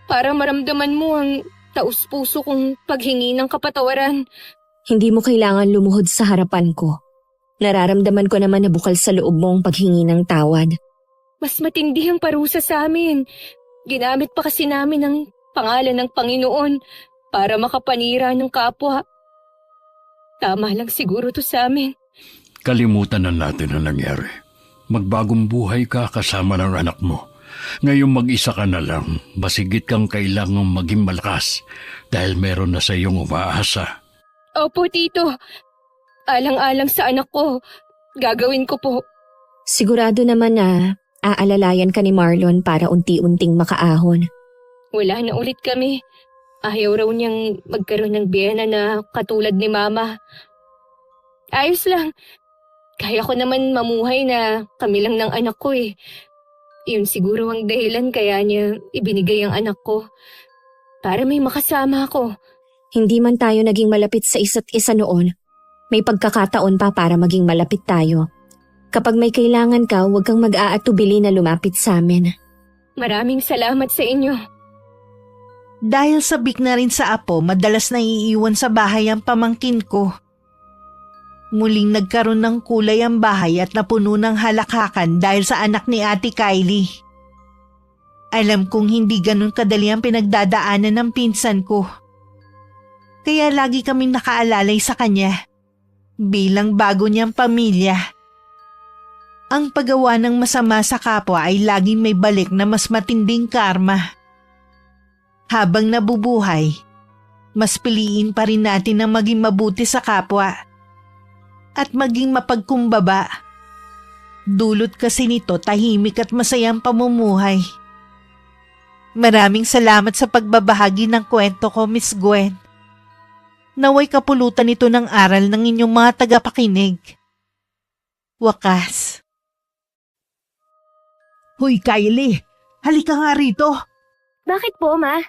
para maramdaman mo ang taus-puso kong paghingi ng kapatawaran. Hindi mo kailangan lumuhod sa harapan ko. Nararamdaman ko naman na bukal sa loob mo ang paghingi ng tawad. Mas matindi ang parusa sa amin. Ginamit pa kasi namin ang pangalan ng Panginoon para makapanira ng kapwa. Tama lang siguro to sa amin. Kalimutan na natin ang nangyari. Magbagong buhay ka kasama ng anak mo. Ngayon mag-isa ka na lang, masigit kang kailangang maging malakas dahil meron na sa iyong umaasa. Opo, Tito. Alang-alang sa anak ko. Gagawin ko po. Sigurado naman na aalalayan ka ni Marlon para unti-unting makaahon. Wala na ulit kami. Ayaw raw niyang magkaroon ng biyena na katulad ni Mama. Ayos lang. Kaya ko naman mamuhay na kami lang ng anak ko eh. Yun siguro ang dahilan kaya niya ibinigay ang anak ko. Para may makasama ako. Hindi man tayo naging malapit sa isa't isa noon, may pagkakataon pa para maging malapit tayo. Kapag may kailangan ka, huwag kang mag-aatubili na lumapit sa amin. Maraming salamat sa inyo. Dahil sabik na rin sa apo, madalas na iiwan sa bahay ang pamangkin ko. Muling nagkaroon ng kulay ang bahay at napuno ng halakhakan dahil sa anak ni Ate Kylie. Alam kong hindi ganun kadali ang pinagdadaanan ng pinsan ko. Kaya lagi kaming nakaalalay sa kanya bilang bago niyang pamilya. Ang paggawa ng masama sa kapwa ay laging may balik na mas matinding karma. Habang nabubuhay, mas piliin pa rin natin na maging mabuti sa kapwa at maging mapagkumbaba. Dulot kasi nito tahimik at masayang pamumuhay. Maraming salamat sa pagbabahagi ng kwento ko, Miss Gwen. Naway kapulutan ito ng aral ng inyong mga tagapakinig. Wakas. Hoy Kylie, halika nga rito. Bakit po, Ma?